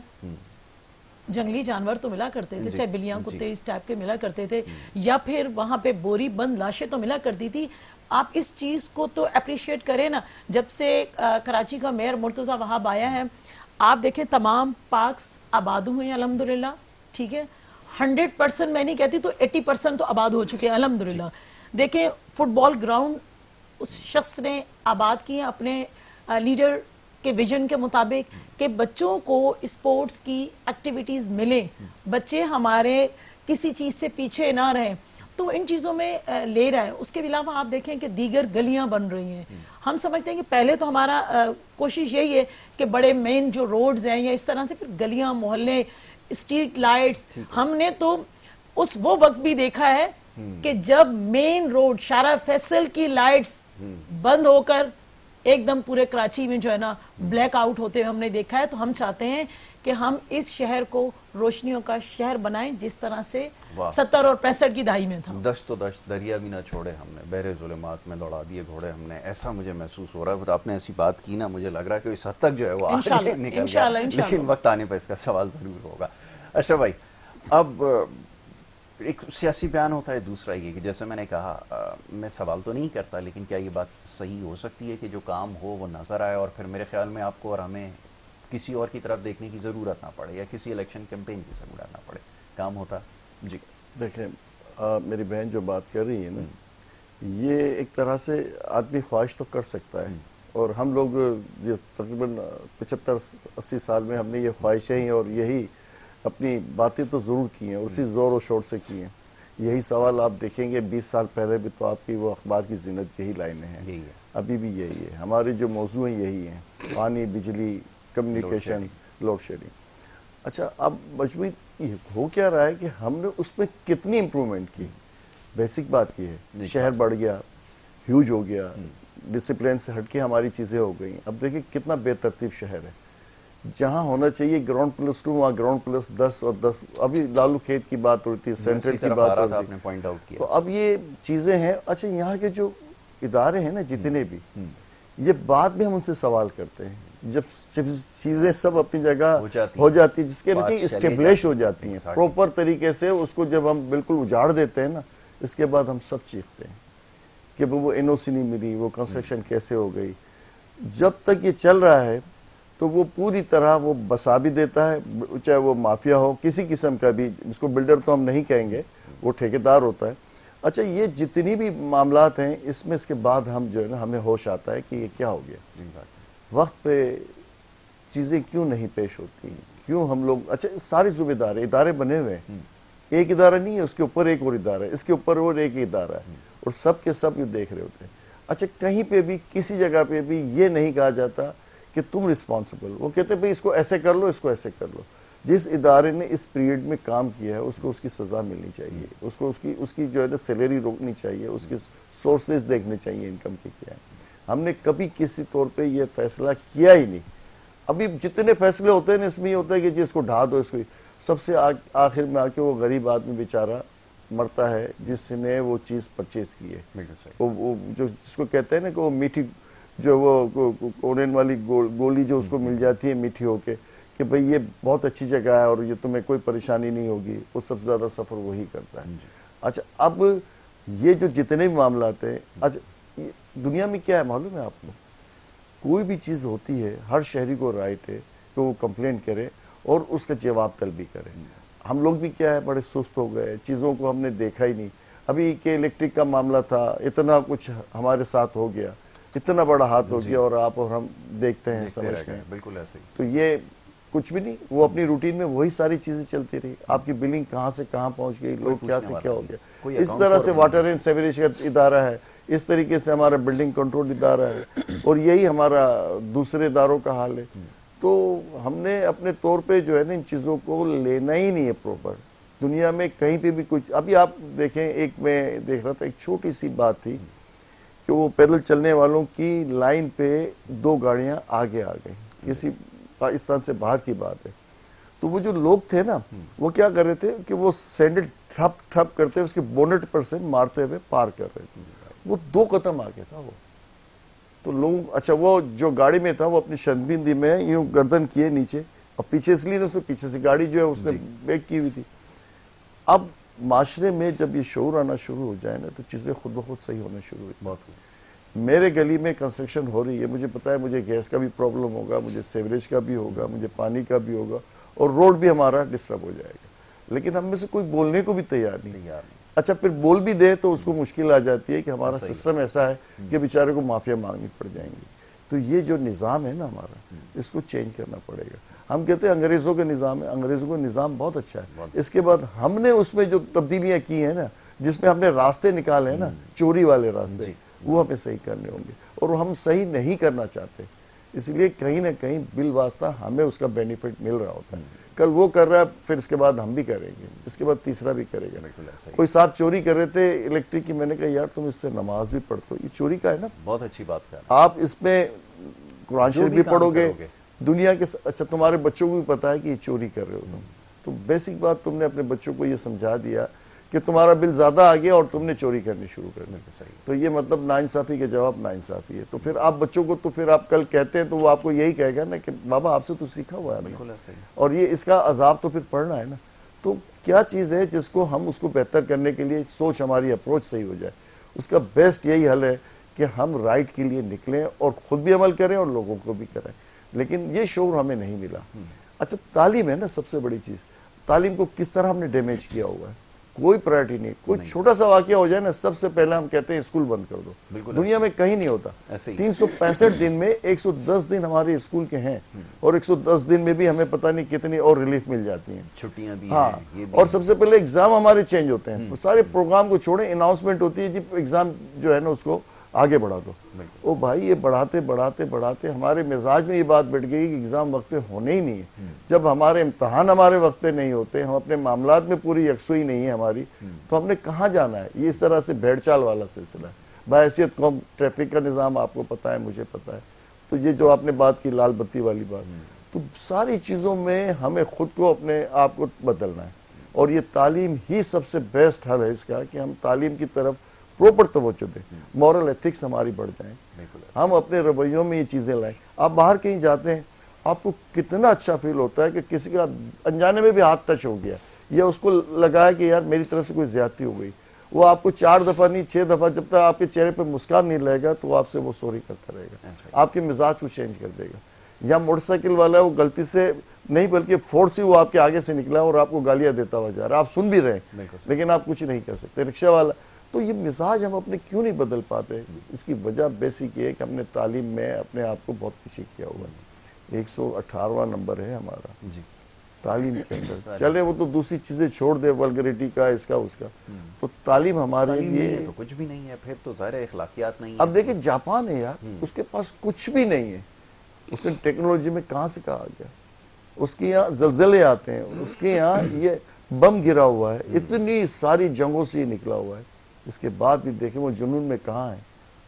جنگلی جانور تو ملا کرتے تھے, چاہے بلیاں کتے اس ٹائپ کے ملا کرتے تھے, یا پھر وہاں پہ بوری بند لاشیں تو ملا کرتی تھی. آپ اس چیز کو تو اپریشیٹ کریں نا, جب سے کراچی کا میئر مرتضی وہاب آیا ہے آپ دیکھیں تمام پارکس آباد ہوئے ہیں الحمدللہ. ٹھیک ہے, 100% میں نہیں کہتی تو 80% تو آباد ہو چکے ہیں الحمدللہ. دیکھیں فٹ بال گراؤنڈ اس شخص نے آباد کیے اپنے لیڈر کے ویژن کے مطابق کہ بچوں کو اسپورٹس کی ایکٹیویٹیز ملیں, بچے ہمارے کسی چیز سے پیچھے نہ رہیں, تو ان چیزوں میں لے رہا ہے. اس کے علاوہ آپ دیکھیں کہ دیگر گلیاں بن رہی ہیں. ہم سمجھتے ہیں کہ پہلے تو ہمارا کوشش یہی ہے کہ بڑے مین جو روڈز ہیں یا اس طرح سے پھر گلیاں محلے اسٹریٹ لائٹس, ہم نے تو وہ وقت بھی دیکھا ہے کہ جب مین روڈ شارع فیصل کی لائٹس بند ہو کر ایک دم پورے کراچی میں جو ہے نا بلیک آؤٹ ہوتے ہوئے ہم نے دیکھا ہے. تو ہم چاہتے ہیں کہ ہم اس شہر کو روشنیوں کا شہر بنائیں جس طرح سے 70 اور 65 کی دہائی میں تھا. دشت و دشت دریا بھی نہ چھوڑے ہم نے, بحر ظلمات میں دوڑا دیے گھوڑے ہم نے, ایسا مجھے محسوس ہو رہا ہے. آپ نے ایسی بات کی نا, مجھے لگ رہا ہے کہ اس حد تک جو ہے وہ آگے نکل گیا, لیکن وقت آنے پر اس کا سوال ضرور ہوگا. اشرف بھائی, اب ایک سیاسی بیان ہوتا ہے, دوسرا یہ کہ جیسے میں نے کہا میں سوال تو نہیں کرتا, لیکن کیا یہ بات صحیح ہو سکتی ہے کہ جو کام ہو وہ نظر آئے اور پھر میرے خیال میں آپ کو اور ہمیں کسی اور کی طرف دیکھنے کی ضرورت نہ پڑے یا کسی الیکشن کیمپین کی ضرورت نہ پڑے, کام ہوتا. جی دیکھیں میری بہن جو بات کر رہی ہے نا, یہ ایک طرح سے آدمی خواہش تو کر سکتا ہے اور ہم لوگ یہ تقریباً 75-80 سال میں ہم نے یہ خواہشیں اور یہی اپنی باتیں تو ضرور کی ہیں اور اسی زور و شور سے کی ہیں. یہی سوال آپ دیکھیں گے 20 سال پہلے بھی تو آپ کی وہ اخبار کی زینت یہی لائنیں ہیں, ابھی بھی یہی ہے. ہمارے جو موضوع ہیں یہی ہیں, پانی, بجلی, کمیونیکیشن, لوڈ شیڈنگ. اچھا, اب مجموعی ہو کیا رہا ہے کہ ہم نے اس میں کتنی امپرومنٹ کی. بیسک بات یہ ہے, شہر بڑھ گیا, ہیوج ہو گیا, ڈسپلین سے ہٹ کے ہماری چیزیں ہو گئیں. اب دیکھیں کتنا بے ترتیب شہر ہے. جہاں ہونا چاہیے گراؤنڈ +2 وہاں گراؤنڈ +10 اور 10. ابھی لالو کھیت کی بات ہوتی ہے, سینٹرل کی بات ہوتی ہے, تو اب یہ چیزیں ہیں. اچھا, یہاں کے جو ادارے ہیں نا جتنے بھی, یہ بعد میں ہم ان سے سوال کرتے ہیں جب چیزیں سب اپنی جگہ ہو جاتی ہیں, جس کے نیچے اسٹیبلش ہو جاتی ہیں پروپر طریقے سے. اس کو جب ہم بالکل اجاڑ دیتے ہیں نا, اس کے بعد ہم سب چیختے ہیں کہ وہ NOC نہیں ملی, وہ کنسٹرکشن کیسے ہو گئی. جب تک یہ چل رہا ہے تو وہ پوری طرح وہ بسا بھی دیتا ہے, چاہے وہ مافیا ہو کسی قسم کا بھی, جس کو بلڈر تو ہم نہیں کہیں گے, وہ ٹھیکیدار ہوتا ہے. اچھا, یہ جتنی بھی معاملات ہیں اس میں اس کے بعد ہم جو ہے نا ہمیں ہوش آتا ہے کہ یہ کیا ہو گیا, وقت پہ چیزیں کیوں نہیں پیش ہوتی, کیوں ہم لوگ. اچھا, سارے صوبے ادارے بنے ہوئے ہیں, ایک ادارہ نہیں ہے, اس کے اوپر ایک اور ادارہ ہے, اس کے اوپر اور ایک ادارہ ہے, اور سب کے سب یہ دیکھ رہے ہوتے ہیں. اچھا, کہیں پہ بھی کسی جگہ پہ بھی یہ نہیں کہا جاتا کہ تم رسپانسبل. وہ کہتے ہیں بھئی اس کو ایسے کر لو, اس کو ایسے کر لو. جس ادارے نے اس پیریڈ میں کام کیا ہے اس کو اس کی سزا ملنی چاہیے, اس کو اس کی جو ہے نا سیلری روکنی چاہیے, اس کے سورسز دیکھنے چاہیے انکم کے کیا ہے. ہم نے کبھی کسی طور پہ یہ فیصلہ کیا ہی نہیں. ابھی جتنے فیصلے ہوتے ہیں اس میں یہ ہوتا ہے کہ جی اس کو ڈھا دو, اس کو. سب سے آخر میں آ کے وہ غریب آدمی بیچارہ مرتا ہے جس نے وہ چیز پرچیز کی ہے. وہ جو جس کو کہتے ہیں نا کہ وہ میٹھی جو وہ کونین والی گولی جو اس کو مل جاتی ہے میٹھی ہو کے, کہ بھئی یہ بہت اچھی جگہ ہے اور یہ تمہیں کوئی پریشانی نہیں ہوگی, وہ سب سے زیادہ سفر وہی کرتا ہے. اچھا, اب یہ جو جتنے بھی معاملات ہیں, اچھا دنیا میں کیا ہے معلوم ہے آپ کو, کوئی بھی چیز ہوتی ہے ہر شہری کو رائٹ ہے کہ وہ کمپلین کرے اور اس کا جواب طلبی کرے. ہم لوگ بھی کیا ہے بڑے سست ہو گئے, چیزوں کو ہم نے دیکھا ہی نہیں. ابھی کہ الیکٹرک کا معاملہ تھا, اتنا کچھ ہمارے ساتھ ہو گیا, اتنا بڑا ہاتھ ہو گیا, اور آپ اور ہم دیکھتے ہیں, سمجھتے ہیں. بالکل ایسے ہی. تو یہ کچھ بھی نہیں, وہ اپنی روٹین میں وہی ساری چیزیں چلتی رہی. آپ کی بلنگ کہاں سے کہاں پہنچ گئی, لوگ کیا سے کیا ہو گیا. اس طرح سے واٹر اینڈ سیوریج کا ادارہ ہے, اس طریقے سے ہمارا بلڈنگ کنٹرول ادارہ ہے, اور یہی ہمارا دوسرے اداروں کا حال ہے. تو ہم نے اپنے طور پہ جو ہے نا ان چیزوں کو لینا ہی نہیں ہے پروپر. دنیا میں کہیں پہ بھی کچھ, ابھی آپ دیکھیں, ایک میں دیکھ رہا تھا ایک چھوٹی سی بات تھی کہ وہ پیدل چلنے والوں کی لائن پہ 2 گاڑیاں آگے آ گئیں, کسی پاکستان سے باہر کی بات ہے. تو وہ جو لوگ تھے نا وہ کیا کر رہے تھے کہ وہ سینڈل ٹھپ ٹھپ کرتے اس کے بونٹ پر سے مارتے ہوئے پار کر رہے تھے. وہ 2 قدم آگے تھا وہ. تو لوگ, اچھا وہ جو گاڑی میں تھا وہ اپنی شنبندی میں یوں گردن کیے نیچے, اور پیچھے اس لیے پیچھے سے گاڑی جو ہے اس نے بیک کی ہوئی تھی. اب معاشرے میں جب یہ شعور آنا شروع ہو جائے نا تو چیزیں خود بخود صحیح ہونا شروع ہوئی. بہت میرے گلی میں کنسٹرکشن ہو رہی ہے, مجھے پتا ہے مجھے گیس کا بھی پرابلم ہوگا, مجھے سیوریج کا بھی ہوگا, مجھے پانی کا بھی ہوگا, اور روڈ بھی ہمارا ڈسٹرب ہو جائے گا, لیکن ہم میں سے کوئی بولنے کو بھی تیار نہیں. اچھا, پھر بول بھی دے تو اس کو مشکل آ جاتی ہے کہ ہمارا سسٹم ایسا ہے کہ بیچارے کو معافیا مانگنی پڑ جائیں گی. تو یہ جو نظام ہے نا ہمارا, اس کو چینج کرنا پڑے گا. ہم کہتے ہیں انگریزوں کا نظام ہے, انگریزوں کا نظام بہت اچھا ہے. اس کے بعد ہم نے اس میں جو تبدیلیاں کی ہیں نا, جس میں ہم نے راستے نکالے ہیں نا, چوری والے راستے, وہ ہمیں صحیح کرنے ہوں گے, اور ہم صحیح نہیں کرنا چاہتے. اس لیے کہیں نہ کہیں بالواسطہ ہمیں اس کا بینیفٹ مل رہا ہوتا ہے. کل وہ کر رہا ہے, پھر اس کے بعد ہم بھی کریں گے, اس کے بعد تیسرا بھی کرے گا. کوئی صاحب چوری کر رہے تھے الیکٹرک کی, میں نے کہا یار تم اس سے نماز بھی پڑھتے ہو, یہ چوری کا ہے نا. بہت اچھی بات ہے. آپ اس میں قرآن شریف بھی پڑھو گے, دنیا کے, اچھا تمہارے بچوں کو بھی پتا ہے کہ یہ چوری کر رہے ہو تم, تو بیسک بات تم نے اپنے بچوں کو یہ سمجھا دیا کہ تمہارا بل زیادہ آ گیا اور تم نے چوری کرنی شروع کر دی. تو یہ مطلب ناانصافی کے جواب ناانصافی ہے. تو پھر آپ بچوں کو, تو پھر آپ کل کہتے ہیں تو وہ آپ کو یہی کہے گا نا کہ بابا آپ سے تو سیکھا ہوا ہے, اور یہ اس کا عذاب تو پھر پڑھنا ہے نا. تو کیا چیز ہے جس کو ہم اس کو بہتر کرنے کے لیے سوچ, ہماری اپروچ صحیح ہو جائے, اس کا بیسٹ یہی حل ہے کہ ہم رائٹ کے لیے نکلیں اور خود بھی عمل کریں اور لوگوں کو بھی کریں. لیکن یہ شعور ہمیں نہیں ملا. اچھا, تعلیم ہے نا سب سے بڑی چیز. تعلیم کو کس طرح ہم نے ڈیمیج کیا ہوا ہے. کوئی پرائرٹی نہیں. کوئی چھوٹا سا واقعہ ہو جائے نا سب سے پہلے ہم کہتے ہیں اسکول بند کر دو. دنیا میں کہیں نہیں ہوتا. 365 دن میں 110 دن ہمارے اسکول کے ہیں اور 110 دن میں بھی ہمیں پتہ نہیں کتنی اور ریلیف مل جاتی ہیں, چھٹیاں بھی ہاں. ہیں. اور سب سے پہلے ایگزام ہمارے چینج ہوتے ہیں. سارے پروگرام کو چھوڑیں, اناؤنسمنٹ ہوتی ہے جی ایگزام جو ہے نا اس کو آگے بڑھا دو. او بھائی یہ بڑھاتے بڑھاتے بڑھاتے ہمارے مزاج میں یہ بات بیٹھ گئی کہ ایگزام وقت پہ ہونے ہی نہیں ہے. جب ہمارے امتحان ہمارے وقت پہ نہیں ہوتے, ہم اپنے معاملات میں پوری یکسوئی نہیں ہے ہماری, تو ہم نے کہاں جانا ہے؟ یہ اس طرح سے بھیڑ چال والا سلسلہ ہے. بحیثیت قوم ٹریفک کا نظام آپ کو پتہ ہے, مجھے پتہ ہے. تو یہ جو آپ نے بات کی لال بتی والی بات, تو ساری چیزوں میں ہمیں خود کو اپنے آپ کو بدلنا ہے. اور یہ تعلیم ہی سب سے بیسٹ حل ہے اس کا کہ ہم تعلیم کی طرف پروپر توجہ دیں, مورل ایتھکس ہماری بڑھ جائیں, ہم اپنے رویوں میں یہ چیزیں لائیں. آپ باہر کہیں جاتے ہیں, آپ کو کتنا اچھا فیل ہوتا ہے کہ کسی کا انجانے میں بھی ہاتھ ٹچ ہو گیا یا اس کو لگا ہے کہ یار میری طرف سے کوئی زیادتی ہو گئی. وہ آپ کو 4 دفعہ نہیں 6 دفعہ, جب تک آپ کے چہرے پہ مسکان نہیں لائے گا تو آپ سے وہ سوری کرتا رہے گا, آپ کے مزاج کو چینج کر دے گا. یا موٹر سائیکل والا ہے, وہ غلطی سے نہیں بلکہ فورس سے وہ آپ کے آگے سے نکلا اور آپ کو گالیاں دیتا ہوا جا رہا ہے, آپ سن بھی رہے ہیں لیکن آپ کچھ نہیں کر سکتے. رکشہ والا, تو یہ مزاج ہم اپنے کیوں نہیں بدل پاتے؟ اس کی وجہ بیسک یہ ہے کہ ہم نے تعلیم میں اپنے آپ کو بہت پیچھے کیا ہوا ہے. 118واں نمبر ہے ہمارا تعلیم کے اندر. چلے وہ تو دوسری چیزیں چھوڑ دے, ولگریٹی کا, اس کا اس کا, تو تعلیم ہمارے لیے تو کچھ بھی نہیں ہے. پھر تو ظاہر اخلاقیات نہیں ہے. اب دیکھیں جاپان ہے یار, اس کے پاس کچھ بھی نہیں ہے. اس نے ٹیکنالوجی میں کہاں سے کہا گیا, اس کے یہاں زلزلے آتے ہیں, اس کے یہاں یہ بم گرا ہوا ہے, اتنی ساری جنگوں سے یہ نکلا ہوا ہے. اس کے بعد بھی دیکھیں وہ جنون میں کہاں ہے,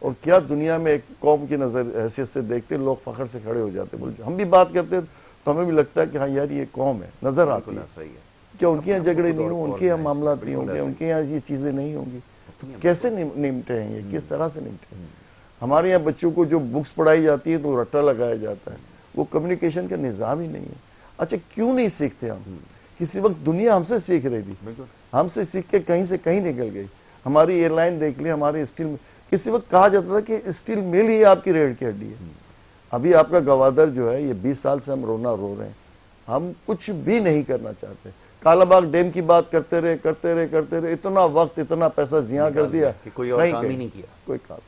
اور کیا دنیا میں ایک قوم کی نظر حیثیت سے دیکھتے لوگ فخر سے کھڑے ہو جاتے. ہم بھی بات کرتے تو ہمیں بھی لگتا ہے کہ ہاں یار یہ قوم ہے, نظر آتی ہے. کیا ان کے یہاں جھگڑے نہیں ہوں, ان کے یہاں معاملات نہیں ہوں گے, ان کے یہاں یہ چیزیں نہیں ہوں گی؟ کیسے نمٹے ہیں یہ, کس طرح سے نمٹے ہیں؟ ہمارے یہاں بچوں کو جو بکس پڑھائی جاتی ہے تو رٹا لگایا جاتا ہے, وہ کمیونیکیشن کا نظام ہی نہیں ہے. اچھا کیوں نہیں سیکھتے ہم؟ کسی وقت دنیا ہم سے سیکھ رہی تھی, ہم سے سیکھ کے کہیں سے کہیں نکل گئی. ہماری ایئر لائن دیکھ لیں, ہمارے اسٹیل میں کسی وقت کہا جاتا تھا کہ اسٹیل مل ہی آپ کی ریڑھ کی ہڈی ہے. ابھی آپ کا گوادر جو ہے یہ 20 سال سے ہم رونا رو رہے ہیں, ہم کچھ بھی نہیں کرنا چاہتے. کالا باغ ڈیم کی بات کرتے رہے, اتنا وقت اتنا پیسہ ضیاع کر دیا, کوئی اور کام ہی نہیں کیا, کوئی کام.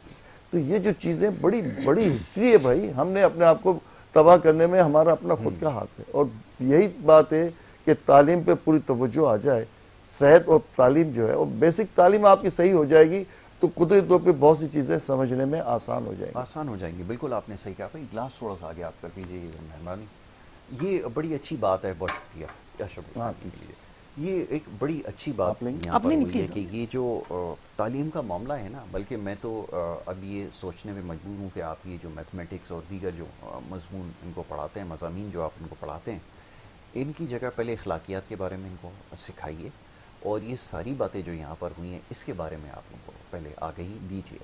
تو یہ جو چیزیں بڑی بڑی ہسٹری ہے بھائی, ہم نے اپنے آپ کو تباہ کرنے میں ہمارا اپنا خود کا ہاتھ ہے. اور یہی بات ہے کہ تعلیم پہ پوری توجہ آ جائے. صحت اور تعلیم جو ہے, اور بیسک تعلیم آپ کی صحیح ہو جائے گی تو قدرتی طور پہ بہت سی چیزیں سمجھنے میں آسان ہو جائیں گی. بالکل آپ نے صحیح کہا. بھائی گلاس تھوڑا سا آگے آپ کر دیجیے مہربانی. یہ بڑی اچھی بات ہے, بہت شکریہ. یہ ایک بڑی اچھی بات یہاں پر ہوئی ہے کہ یہ جو تعلیم کا معاملہ ہے نا, بلکہ میں تو اب یہ سوچنے میں مجبور ہوں کہ آپ یہ جو میتھمیٹکس اور دیگر جو مضمون ان کو پڑھاتے ہیں, مضامین جو آپ ان کو پڑھاتے ہیں, ان کی جگہ پہلے اخلاقیات کے بارے میں ان کو سکھائیے, اور یہ ساری باتیں جو یہاں پر ہوئی ہیں اس کے بارے میں آپ ان کو پہلے آگہی دیجیے,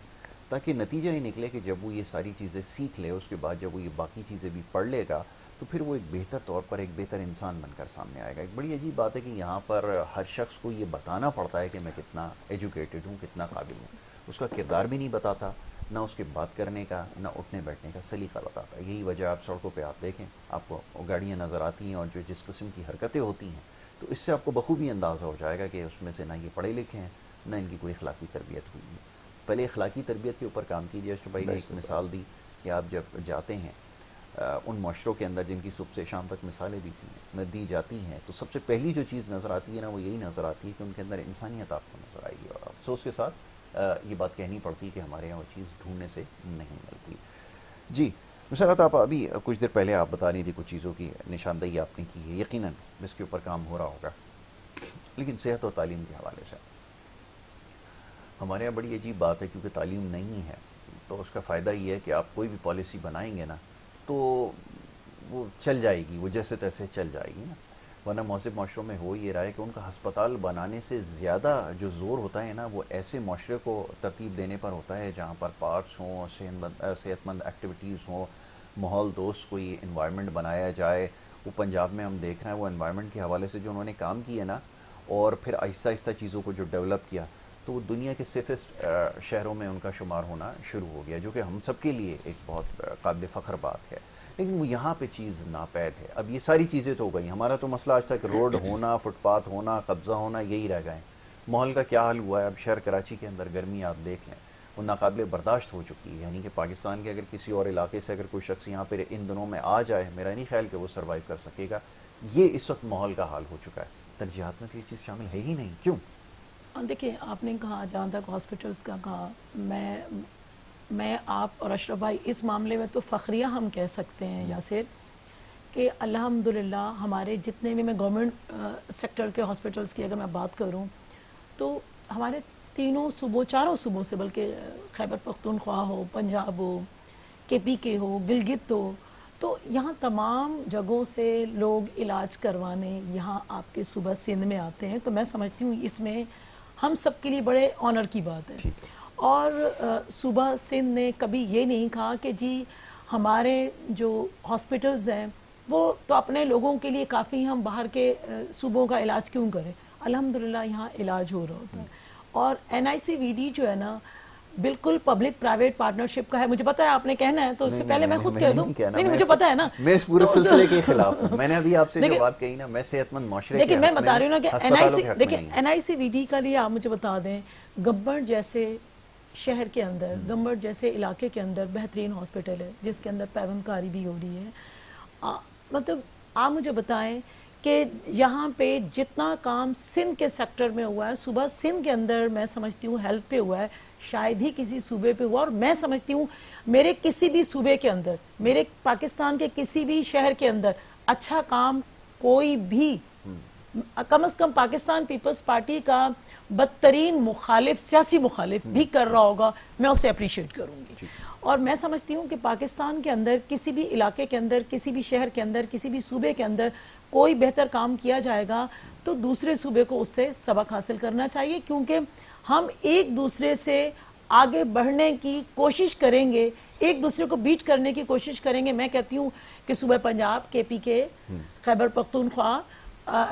تاکہ نتیجہ یہ نکلے کہ جب وہ یہ ساری چیزیں سیکھ لے, اس کے بعد جب وہ یہ باقی چیزیں بھی پڑھ لے گا تو پھر وہ ایک بہتر طور پر ایک بہتر انسان بن کر سامنے آئے گا. ایک بڑی عجیب بات ہے کہ یہاں پر ہر شخص کو یہ بتانا پڑتا ہے کہ میں کتنا ایجوکیٹڈ ہوں, کتنا قابل ہوں. اس کا کردار بھی نہیں بتاتا, نہ اس کے بات کرنے کا, نہ اٹھنے بیٹھنے کا سلیقہ بتاتا. یہی وجہ آپ سڑکوں پہ آپ دیکھیں, آپ کو گاڑیاں نظر آتی ہیں اور جو جس قسم کی حرکتیں ہوتی ہیں, تو اس سے آپ کو بخوبی اندازہ ہو جائے گا کہ اس میں سے نہ یہ پڑھے لکھے ہیں, نہ ان کی کوئی اخلاقی تربیت ہوئی ہے. پہلے اخلاقی تربیت کے اوپر کام کیجیے. اشرف بھائی نے ایک مثال دی کہ آپ جب جاتے ہیں ان معاشروں کے اندر جن کی صبح سے شام تک مثالیں دی جاتی ہیں, تو سب سے پہلی جو چیز نظر آتی ہے نا, وہ یہی نظر آتی ہے کہ ان کے اندر انسانیت آپ کو نظر آئے گی. اور افسوس کے ساتھ یہ بات کہنی پڑتی ہے کہ ہمارے یہاں وہ چیز ڈھونڈنے سے نہیں ملتی. جی مسرت, آپ ابھی کچھ دیر پہلے آپ بتا رہی تھی کچھ چیزوں کی نشاندہی آپ نے کی ہے, یقیناً اس کے اوپر کام ہو رہا ہوگا, لیکن صحت اور تعلیم کے حوالے سے ہمارے یہاں بڑی عجیب بات ہے, کیونکہ تعلیم نہیں ہے تو اس کا فائدہ یہ ہے کہ آپ کوئی بھی پالیسی بنائیں گے نا تو وہ چل جائے گی, وہ جیسے تیسے چل جائے گی نا. ورنہ مہذب معاشروں میں ہو یہ رہا ہے کہ ان کا ہسپتال بنانے سے زیادہ جو زور ہوتا ہے نا, وہ ایسے معاشرے کو ترتیب دینے پر ہوتا ہے جہاں پر پارکس ہوں, صحت مند ایکٹیویٹیز ہوں, ماحول دوست کوئی انوائرمنٹ بنایا جائے. وہ پنجاب میں ہم دیکھ رہے ہیں وہ انوائرمنٹ کے حوالے سے جو انہوں نے کام کیا نا, اور پھر آہستہ آہستہ چیزوں کو جو ڈیولپ کیا, تو وہ دنیا کے سیفسٹ شہروں میں ان کا شمار ہونا شروع ہو گیا, جو کہ ہم سب کے لیے ایک بہت قابل فخر بات ہے. لیکن وہ یہاں پہ چیز ناپید ہے. اب یہ ساری چیزیں تو ہو گئی, ہمارا تو مسئلہ آج تک روڈ ہونا, فٹ پاتھ ہونا, قبضہ ہونا, یہی رہ گئے ہیں. ماحول کا کیا حال ہوا ہے. اب شہر کراچی کے اندر گرمی آپ دیکھ لیں وہ ناقابل برداشت ہو چکی ہے. یعنی کہ پاکستان کے اگر کسی اور علاقے سے اگر کوئی شخص یہاں پہ ان دنوں میں آ جائے, میرا نہیں خیال کہ وہ سروائیو کر سکے گا. یہ اس وقت ماحول کا حال ہو چکا ہے. ترجیحات میں تو یہ چیز شامل ہے ہی نہیں. کیوں؟ دیکھیں آپ نے کہا جہاں تک ہاسپٹلس کا کہا, میں آپ اور اشرف بھائی اس معاملے میں تو فخریہ ہم کہہ سکتے ہیں یاسر کہ الحمدللہ ہمارے جتنے بھی, میں گورنمنٹ سیکٹر کے ہاسپٹلس کی اگر میں بات کروں تو ہمارے تینوں صوبوں, چاروں صوبوں سے, بلکہ خیبر پختونخوا ہو, پنجاب ہو, KPK ہو, گلگت ہو, تو یہاں تمام جگہوں سے لوگ علاج کروانے یہاں آپ کے صوبہ سندھ میں آتے ہیں. تو میں سمجھتی ہوں اس میں ہم سب کے لیے بڑے آنر کی بات ہے. اور صوبہ سندھ نے کبھی یہ نہیں کہا کہ جی ہمارے جو ہاسپٹلز ہیں وہ تو اپنے لوگوں کے لیے کافی, ہم باہر کے صوبوں کا علاج کیوں کریں. الحمدللہ یہاں علاج ہو رہا ہوتا ہے. اور NICVD جو ہے نا بالکل پبلک پرائیویٹ پارٹنرشپ کا ہے. مجھے پتا ہے آپ نے کہنا ہے تو اس سے پہلے میں خود کہہ دوں, نہیں مجھے پتا ہے نا, میں اس پورے سلسلے کے خلاف ہوں. میں نے ابھی آپ سے جو بات کہی نا, میں صحت مند معاشرے کے, دیکھیں میں بتا رہی ہوں نا کہ NICVD کا لیے آپ مجھے بتا دیں, گبر جیسے شہر کے اندر, گمبر جیسے علاقے کے اندر بہترین ہاسپٹل ہے جس کے اندر پیوندکاری بھی ہو رہی ہے. مطلب آپ مجھے بتائیں کہ یہاں پہ جتنا کام سندھ کے سیکٹر میں ہوا ہے, صوبہ سندھ کے اندر میں سمجھتی ہوں ہیلتھ پہ ہوا ہے, شاید ہی کسی صوبے پہ ہوا. اور میں سمجھتی ہوں میرے کسی بھی صوبے کے اندر, میرے پاکستان کے کسی بھی شہر کے اندر اچھا کام کوئی بھی, کم از کم پاکستان پیپلز پارٹی کا بدترین مخالف, سیاسی مخالف بھی کر رہا ہوگا, میں اسے اپریشیٹ کروں گی. اور میں سمجھتی ہوں کہ پاکستان کے اندر کسی بھی علاقے کے اندر, کسی بھی شہر کے اندر, کسی بھی صوبے کے اندر کوئی بہتر کام کیا جائے گا تو دوسرے صوبے کو اس سے سبق حاصل کرنا چاہیے, کیونکہ ہم ایک دوسرے سے آگے بڑھنے کی کوشش کریں گے, ایک دوسرے کو بیٹ کرنے کی کوشش کریں گے. میں کہتی ہوں کہ صوبہ پنجاب, KPK, خیبر پختونخوا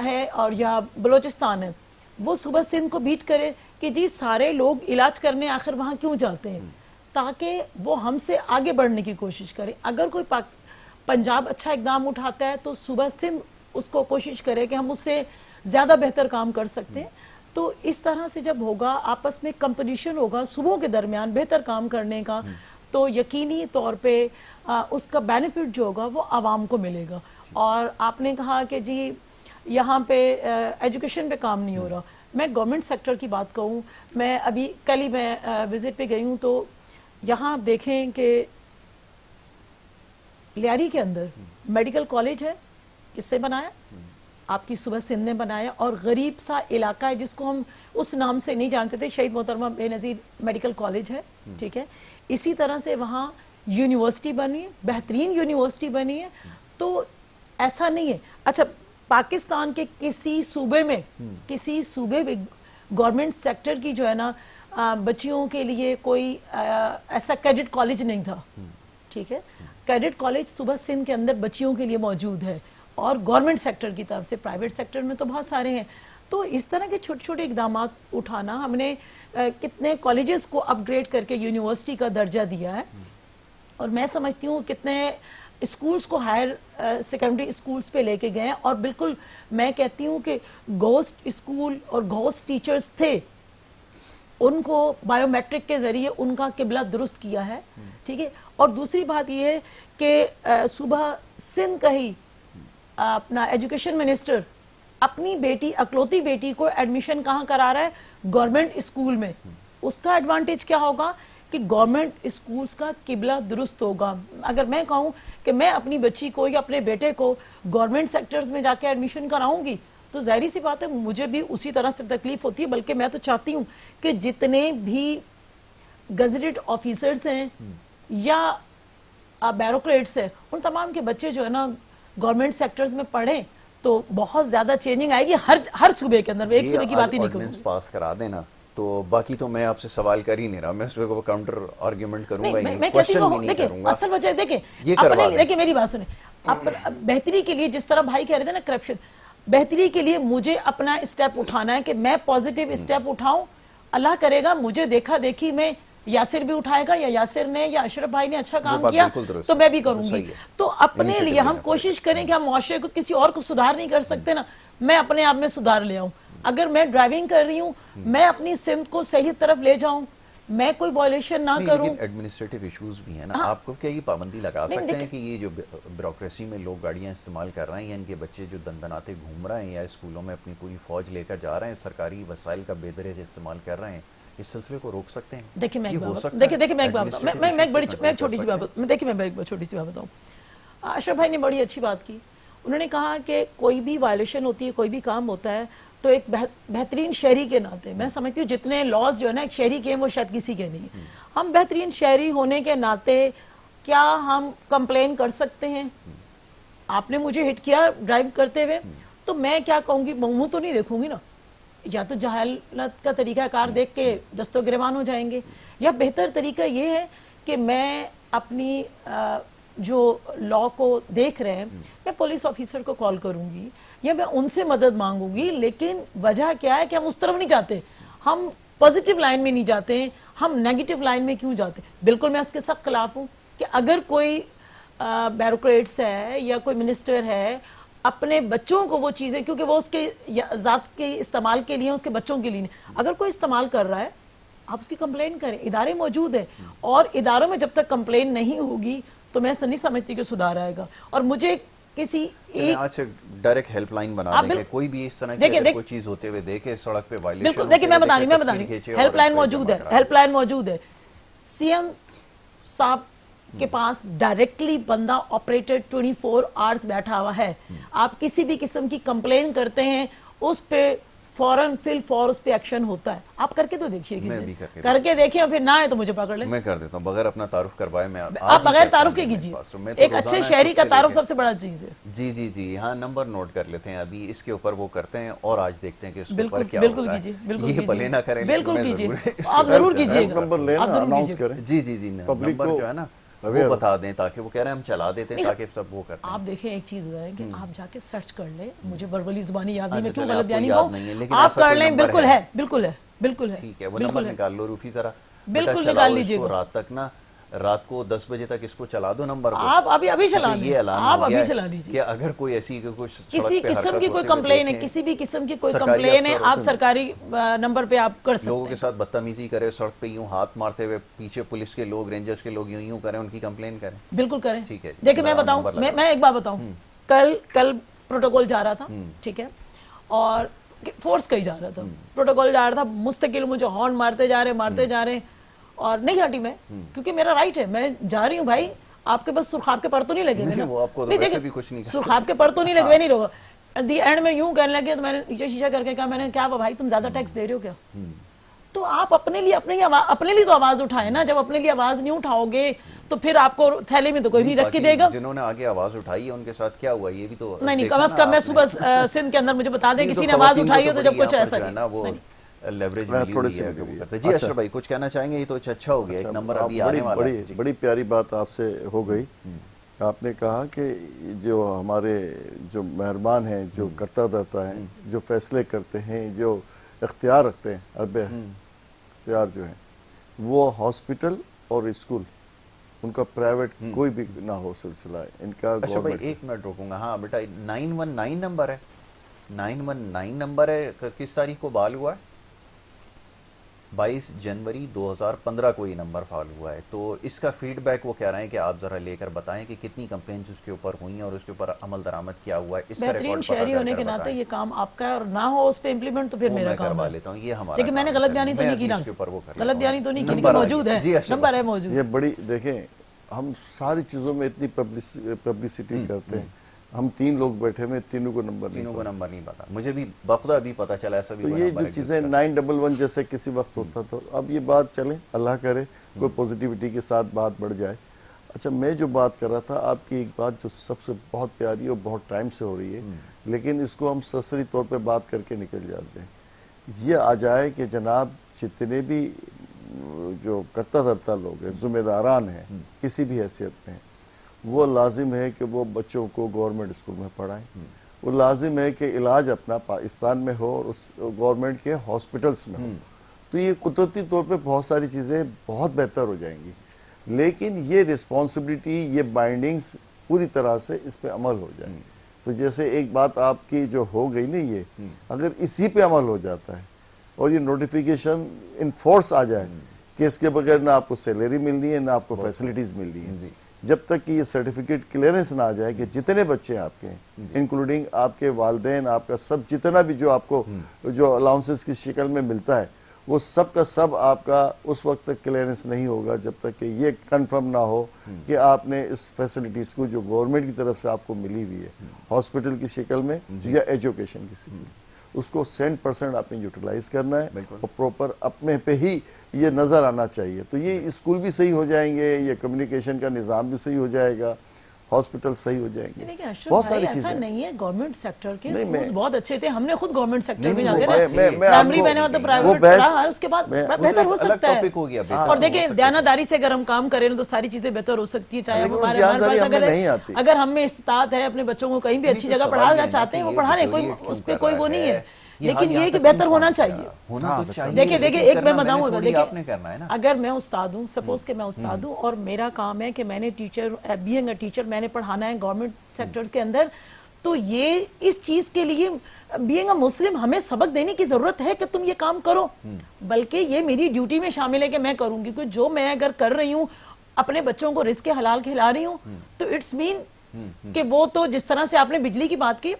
ہے اور یا بلوچستان ہے, وہ صوبہ سندھ کو بیٹ کرے کہ جی سارے لوگ علاج کرنے آخر وہاں کیوں جاتے ہیں, تاکہ وہ ہم سے آگے بڑھنے کی کوشش کرے. اگر کوئی پنجاب اچھا اقدام اٹھاتا ہے تو صوبہ سندھ اس کو کوشش کرے کہ ہم اس سے زیادہ بہتر کام کر سکتے ہیں. تو اس طرح سے جب ہوگا, آپس میں کمپٹیشن ہوگا صوبوں کے درمیان بہتر کام کرنے کا, تو یقینی طور پہ اس کا بینیفٹ جو ہوگا وہ عوام کو ملے گا. اور آپ نے کہا کہ جی یہاں پہ ایجوکیشن پہ کام نہیں ہو رہا. میں گورنمنٹ سیکٹر کی بات کہوں, میں ابھی کل ہی میں وزٹ پہ گئی ہوں, تو یہاں آپ دیکھیں کہ لیاری کے اندر میڈیکل کالج ہے, کس سے بنایا؟ آپ کی صوبہ سندھ نے بنایا. اور غریب سا علاقہ ہے جس کو ہم اس نام سے نہیں جانتے تھے, شہید محترمہ بے نظیر میڈیکل کالج ہے, ٹھیک ہے. اسی طرح سے وہاں یونیورسٹی بنی ہے, بہترین یونیورسٹی بنی ہے. تو ایسا نہیں ہے. اچھا پاکستان کے کسی صوبے میں گورنمنٹ سیکٹر کی جو ہے نا بچیوں کے لیے کوئی ایسا کیڈٹ کالج نہیں تھا, ٹھیک ہے. کیڈٹ کالج صوبہ سندھ کے اندر بچیوں کے لیے موجود ہے, اور گورنمنٹ سیکٹر کی طرف سے, پرائیویٹ سیکٹر میں تو بہت سارے ہیں. تو اس طرح کے چھوٹے چھوٹے اقدامات اٹھانا, ہم نے کتنے کالجز کو اپ گریڈ کر کے یونیورسٹی کا درجہ دیا ہے, اور میں سمجھتی ہوں کتنے اسکولز کو ہائر سیکنڈری اسکولز پہ لے کے گئے ہیں. اور بالکل میں کہتی ہوں کہ گھوسٹ اسکول اور گھوسٹ ٹیچرز تھے, ان کو بائیو میٹرک کے ذریعے ان کا قبلہ درست کیا ہے, ٹھیک ہے. اور دوسری بات یہ ہے کہ صوبہ سندھ کا ہی اپنا ایجوکیشن منسٹر اپنی بیٹی, اکلوتی بیٹی کو ایڈمیشن کہاں کرا رہا ہے؟ گورنمنٹ اسکول میں. اس کا ایڈوانٹیج کیا ہوگا کہ گورنمنٹ اسکولز کا قبلہ درست ہوگا. اگر میں کہوں کہ میں اپنی بچی کو یا اپنے بیٹے کو گورنمنٹ سیکٹرز میں جا کے ایڈمیشن کراؤں گی تو ظاہری سی بات ہے مجھے بھی اسی طرح سے تکلیف ہوتی ہے. بلکہ میں تو چاہتی ہوں کہ جتنے بھی گزٹڈ آفیسرز ہیں یا بیوروکریٹس ہیں, ان تمام کے بچے جو ہے نا گورنمنٹ سیکٹرز میں پڑھیں تو بہت زیادہ چینجنگ آئے گی ہر صوبے کے اندر. ایک صوبے کی بات ہی نہیں کروں گی. پاس کرا دینا تو باقی تو میں آپ سے سوال کر ہی نہیں رہا, میں اس کو کاؤنٹر آرگیومنٹ کروں گا, میں کہتی ہوں دیکھیں اصل وجہ دیکھیں, دیکھیں میری بات سنیں, بہتری کے لیے جس طرح بھائی کہہ رہے تھے نا کرپشن, بہتری کے لیے مجھے اپنا اسٹیپ اٹھانا ہے کہ میں پازیٹیو اسٹیپ اٹھاؤں. اللہ کرے گا مجھے دیکھا دیکھی میں یاسر بھی اٹھائے گا, یا یاسر نے یا اشرف بھائی نے اچھا کام کیا تو میں بھی کروں گی. تو اپنے لیے ہم کوشش کریں کہ ہم معاشرے کو, کسی اور کو سدھار نہیں کر سکتے نا, میں اپنے آپ میں سدھار لے آؤں. اگر میں ڈرائیونگ کر رہی ہوں میں اپنی سمت کو صحیح طرف لے جاؤں, میں کوئی وائلیشن نہ کروں. لیکن ایڈمنسٹریٹو ایشوز بھی ہیں نا, آپ کو کیا یہ پابندی لگا سکتے ہیں کہ یہ جو بیوروکریسی میں لوگ گاڑیاں استعمال کر رہے ہیں یا ان کے بچے جو دندناتے گھوم رہے ہیں یا اسکولوں میں اپنی پوری فوج لے کر جا رہے ہیں, سرکاری وسائل کا بے دریغ استعمال کر رہے ہیں, اس سلسلے کو روک سکتے ہیں؟ دیکھیں میں ایک چھوٹی سی بات بتاؤں. اشرف بھائی نے بڑی اچھی بات کی, انہوں نے کہا کہ کوئی بھی وائلیشن ہوتی ہے, کوئی بھی کام ہوتا ہے تو ایک بہترین شہری کے ناطے, میں سمجھتی ہوں جتنے لاز جو ہے نا ایک شہری کے ہیں وہ شاید کسی کے نہیں, ہم بہترین شہری ہونے کے ناطے کیا ہم کمپلین کر سکتے ہیں؟ آپ نے مجھے ہٹ کیا ڈرائیو کرتے ہوئے تو میں کیا کہوں گی, منہ تو نہیں دیکھوں گی نا, یا تو جہالت کا طریقہ کار دیکھ کے دست و گریبان ہو جائیں گے, یا بہتر طریقہ یہ ہے کہ میں اپنی جو لا کو دیکھ رہے ہیں میں پولیس آفیسر کو کال کروں گی یا میں ان سے مدد مانگوں گی. لیکن وجہ کیا ہے کہ ہم اس طرف نہیں جاتے, ہم پازیٹیو لائن میں نہیں جاتے ہیں, ہم نیگیٹو لائن میں کیوں جاتے ہیں؟ بالکل میں اس کے سخت خلاف ہوں کہ اگر کوئی بیوروکریٹس ہے یا کوئی منسٹر ہے اپنے بچوں کو وہ چیزیں, کیونکہ وہ اس کے ذات کے استعمال کے لیے, اس کے بچوں کے لیے نہیں, اگر کوئی استعمال کر رہا ہے آپ اس کی کمپلین کریں, ادارے موجود ہیں, اور اداروں میں جب تک کمپلین نہیں ہوگی تو میں نہیں سمجھتی کہ سدھار آئے گا. اور مجھے کسی آج سے ڈائریکٹ ہیلپ لائن بنا دیں کہ کوئی بھی اس طرح کی اگر کوئی چیز ہوتے ہوئے دیکھے سڑک پہ وائلیشن, بالکل دیکھیں میں بتا رہی ہیلپ لائن موجود ہے, ہیلپ لائن موجود ہے. سی ایم صاحب کے پاس ڈائریکٹلی بندہ آپریٹڈ 24 آورز بیٹھا ہوا ہے, آپ کسی بھی قسم کی کمپلین کرتے ہیں اس پہ فوراً اس پہ ایکشن ہوتا ہے. آپ کر کے تو دیکھیے, کر کے دیکھیں, اور پھر نہ ہے تو مجھے پکڑ لیں. میں کر دیتا ہوں بغیر اپنا تعارف کروائے, میں آپ بغیر تعارف کے کیجیے, ایک اچھے شہری کا تعارف سب سے بڑا چیز ہے. جی جی جی ہاں, نمبر نوٹ کر لیتے ہیں, ابھی اس کے اوپر وہ کرتے ہیں اور آج دیکھتے ہیں کہ اس کے اوپر کیا ہوتا ہے. یہ بھلے نہ کریں, بالکل کیجیے, آپ ضرور کیجیے گا, نمبر لینا اناؤنس کریں. جی جی جی نمبر جو ہے نا وہ بتا دیں تاکہ وہ کہہ رہے ہیں ہم چلا دیتے ہیں تاکہ سب وہ کرتے ہیں. آپ دیکھیں ایک چیز ہے کہ آپ جا کے سرچ کر لیں, مجھے وربلی زبانی یاد نہیں, میں کیوں غلط بیانی کہوں, آپ کر لیں, بالکل ہے, بالکل ہے, بالکل ہے. ٹھیک ہے, وہ نمبر نکال لو روفی ذرا, بالکل نکال لیجیے گا. رات تک نا, رات کو 10 بجے تک اس کو چلا دو نمبر کو, آپ ابھی چلا لیں, یہ اعلان آپ ہو گیا ابھی چلا لیجیے کہ اگر کوئی ایسی کسی قسم کی کوئی کمپلین ہے, کسی بھی قسم کی کوئی کمپلین ہے, آپ سرکاری نمبر پہ آپ کر سکتے ہیں. لوگوں کے ساتھ بدتمیزی کرے, سڑک پہ یوں ہاتھ مارتے ہوئے پیچھے پولیس کے لوگ, رینجرز کے لوگ یوں کریں, ان کی کمپلین کریں. بالکل کریں. ٹھیک ہے, دیکھیں میں بتاؤں, میں ایک بات بتاؤں, کل پروٹوکول جا رہا تھا, ٹھیک ہے, اور فورس کہیں جا رہا تھا, پروٹوکول جا رہا تھا, مستقل مجھے ہارن مارتے جا رہے اور نہیں ہٹی میں, کیونکہ میرا رائٹ ہے, میں جا رہی ہوں بھائی, آپ کے بس سرخاب کے پر تو نہیں لگے ہوئے نا, سرخاب کے پر تو نہیں لگے ہوئے, نہیں ہوگا. دی اینڈ میں یوں کہنے لگے تو میں نے نیچے شیشہ کر کے کہا, میں نے کیا بھائی تم زیادہ ٹیکس دے رہے ہو کیا؟ تو آپ اپنے لیے تو آواز اٹھائے نا, جب اپنے لیے آواز نہیں اٹھاؤ گے تو پھر آپ کو تھیلے میں تو کوئی نہیں رکھ کے دے گا. جنہوں نے آگے آواز اٹھائی ہے ان کے ساتھ کیا ہوا یہ بھی تو نہیں, کم از کم میں صبح سندھ کے اندر مجھے بتا دیں کسی نے آواز اٹھائی ہو تو جب کچھ ایسا نہیں. لیوریج تھوڑے سے. جی اشرف بھائی کچھ کہنا چاہیں گے؟ یہ تو اچھا ہو گیا, ایک نمبر ابھی آنے والا ہے. بڑی پیاری بات آپ سے ہو گئی, آپ نے کہا کہ جو ہمارے جو مہربان ہیں, جو کرتا دھرتا ہیں, جو فیصلے کرتے ہیں, جو اختیار رکھتے ہیں, ارب اختیار جو ہیں, وہ ہاسپٹل اور اسکول, ان کا پرائیویٹ کوئی بھی نہ ہو سلسلہ ہے ان کا. اشرف بھائی ایک منٹ روکوں گا, ہاں بیٹا 919 نمبر ہے, 919 نمبر ہے, کس تاریخ کو بحال ہوا ہے؟ 22 جنوری 2015 کو یہ نمبر فعال ہوا ہے. تو اس کا فیڈ بیک وہ کہہ رہے ہیں کہ آپ ذرا لے کر بتائیں کہ کتنی کمپلینز اس کے اوپر ہوئی ہیں اور اس کے اوپر عمل درآمد کیا ہوا ہے. اس کا بہترین شہری ہونے کے ناطے یہ کام آپ کا ہے, اور نہ ہو اس پہ امپلیمنٹ تو پھر میرا کام کروا لیتا ہوں. یہ ہمارا لیکن میں نے غلط بیانی تو نہیں کی نا, غلط بیانی تو نہیں کی, لیکن موجود ہے, نمبر ہے موجود. یہ بڑی دیکھیں, ہم ساری چیزوں میں اتنی پبلسٹی کرتے ہیں, ہم 3 لوگ بیٹھے میں تینوں کو نمبر نہیں پتا, مجھے بھی بخدا ابھی پتا چلا ایسا بھی. تو یہ جو چیزیں 911 جیسے کسی وقت ہوتا تو اب یہ بات چلیں, اللہ کرے کوئی پوزیٹیوٹی کے ساتھ بات بڑھ جائے. اچھا میں جو بات کر رہا تھا, آپ کی ایک بات جو سب سے بہت پیاری اور بہت ٹائم سے ہو رہی ہے, لیکن اس کو ہم سرسری طور پہ بات کر کے نکل جاتے ہیں. یہ آ جائے کہ جناب جتنے بھی جو کرتا دھرتا لوگ ہیں, ذمہ داران ہیں کسی بھی حیثیت میں, وہ لازم ہے کہ وہ بچوں کو گورنمنٹ اسکول میں پڑھائیں. وہ لازم ہے کہ علاج اپنا پاکستان میں ہو اور اس گورنمنٹ کے ہاسپٹلس میں ہو. تو یہ قدرتی طور پہ بہت ساری چیزیں بہت بہتر ہو جائیں گی, لیکن یہ رسپانسبلٹی, یہ بائنڈنگز پوری طرح سے اس پہ عمل ہو جائیں. تو جیسے ایک بات آپ کی جو ہو گئی نا یہ اگر اسی پہ عمل ہو جاتا ہے اور یہ نوٹیفیکیشن ان فورس آ جائے کہ اس کے بغیر نہ آپ کو سیلری ملنی ہے نہ آپ کو فیسلٹیز ملنی ہے، جب تک کہ یہ سرٹیفکیٹ کلیئرنس نہ آ جائے کہ جتنے بچے ہیں آپ کے انکلوڈنگ آپ کے والدین، آپ کا سب جتنا بھی جو آپ کو جو الاؤنسز کی شکل میں ملتا ہے وہ سب کا سب آپ کا اس وقت تک کلیئرنس نہیں ہوگا جب تک کہ یہ کنفرم نہ ہو کہ آپ نے اس فیسلٹیز کو جو گورنمنٹ کی طرف سے آپ کو ملی ہوئی ہے ہاسپٹل کی شکل میں یا ایجوکیشن کی شکل میں، اس کو 100% آپ نے یوٹیلائز کرنا ہے اور پروپر اپنے پہ ہی یہ نظر آنا چاہیے. تو یہ اسکول بھی صحیح ہو جائیں گے، یہ کمیونیکیشن کا نظام بھی صحیح ہو جائے گا، ہاسپٹل صحیح ہو جائیں گے، بہت ساری چیزیں. ایسا نہیں ہے گورنمنٹ سیکٹر کے سکولز بہت اچھے تھے، ہم نے خود گورنمنٹ سیکٹر میں جا کے پرائمری میں نے مطلب پرائیویٹ پڑھا، اس کے بعد بہتر ہو سکتا ہے. اور دیکھیں دیانتداری سے اگر ہم کام کریں تو ساری چیزیں بہتر ہو سکتی ہے. چاہے ہمارے پاس اگر ہم میں استاد ہے اپنے بچوں کو کہیں بھی اچھی جگہ پڑھانا چاہتے ہیں وہ پڑھا لیں، کوئی اس پہ کوئی وہ نہیں ہے، لیکن یہ کہ بہتر ہونا چاہیے. دیکھیں ایک میں بتاؤں گا، دیکھیں اگر میں استاد ہوں، سپوز کہ میں استاد ہوں اور میرا کام ہے کہ میں نے بینگ اے ٹیچر میں نے پڑھانا ہے گورنمنٹ سیکٹرز کے اندر، تو یہ اس چیز کے لیے بینگ اے مسلم ہمیں سبق دینے کی ضرورت ہے کہ تم یہ کام کرو، بلکہ یہ میری ڈیوٹی میں شامل ہے کہ میں کروں گی. کیونکہ جو میں اگر کر رہی ہوں اپنے بچوں کو رزق حلال کھلا رہی ہوں تو اٹس مین کہ وہ تو جس طرح سے آپ نے بجلی کی بات کی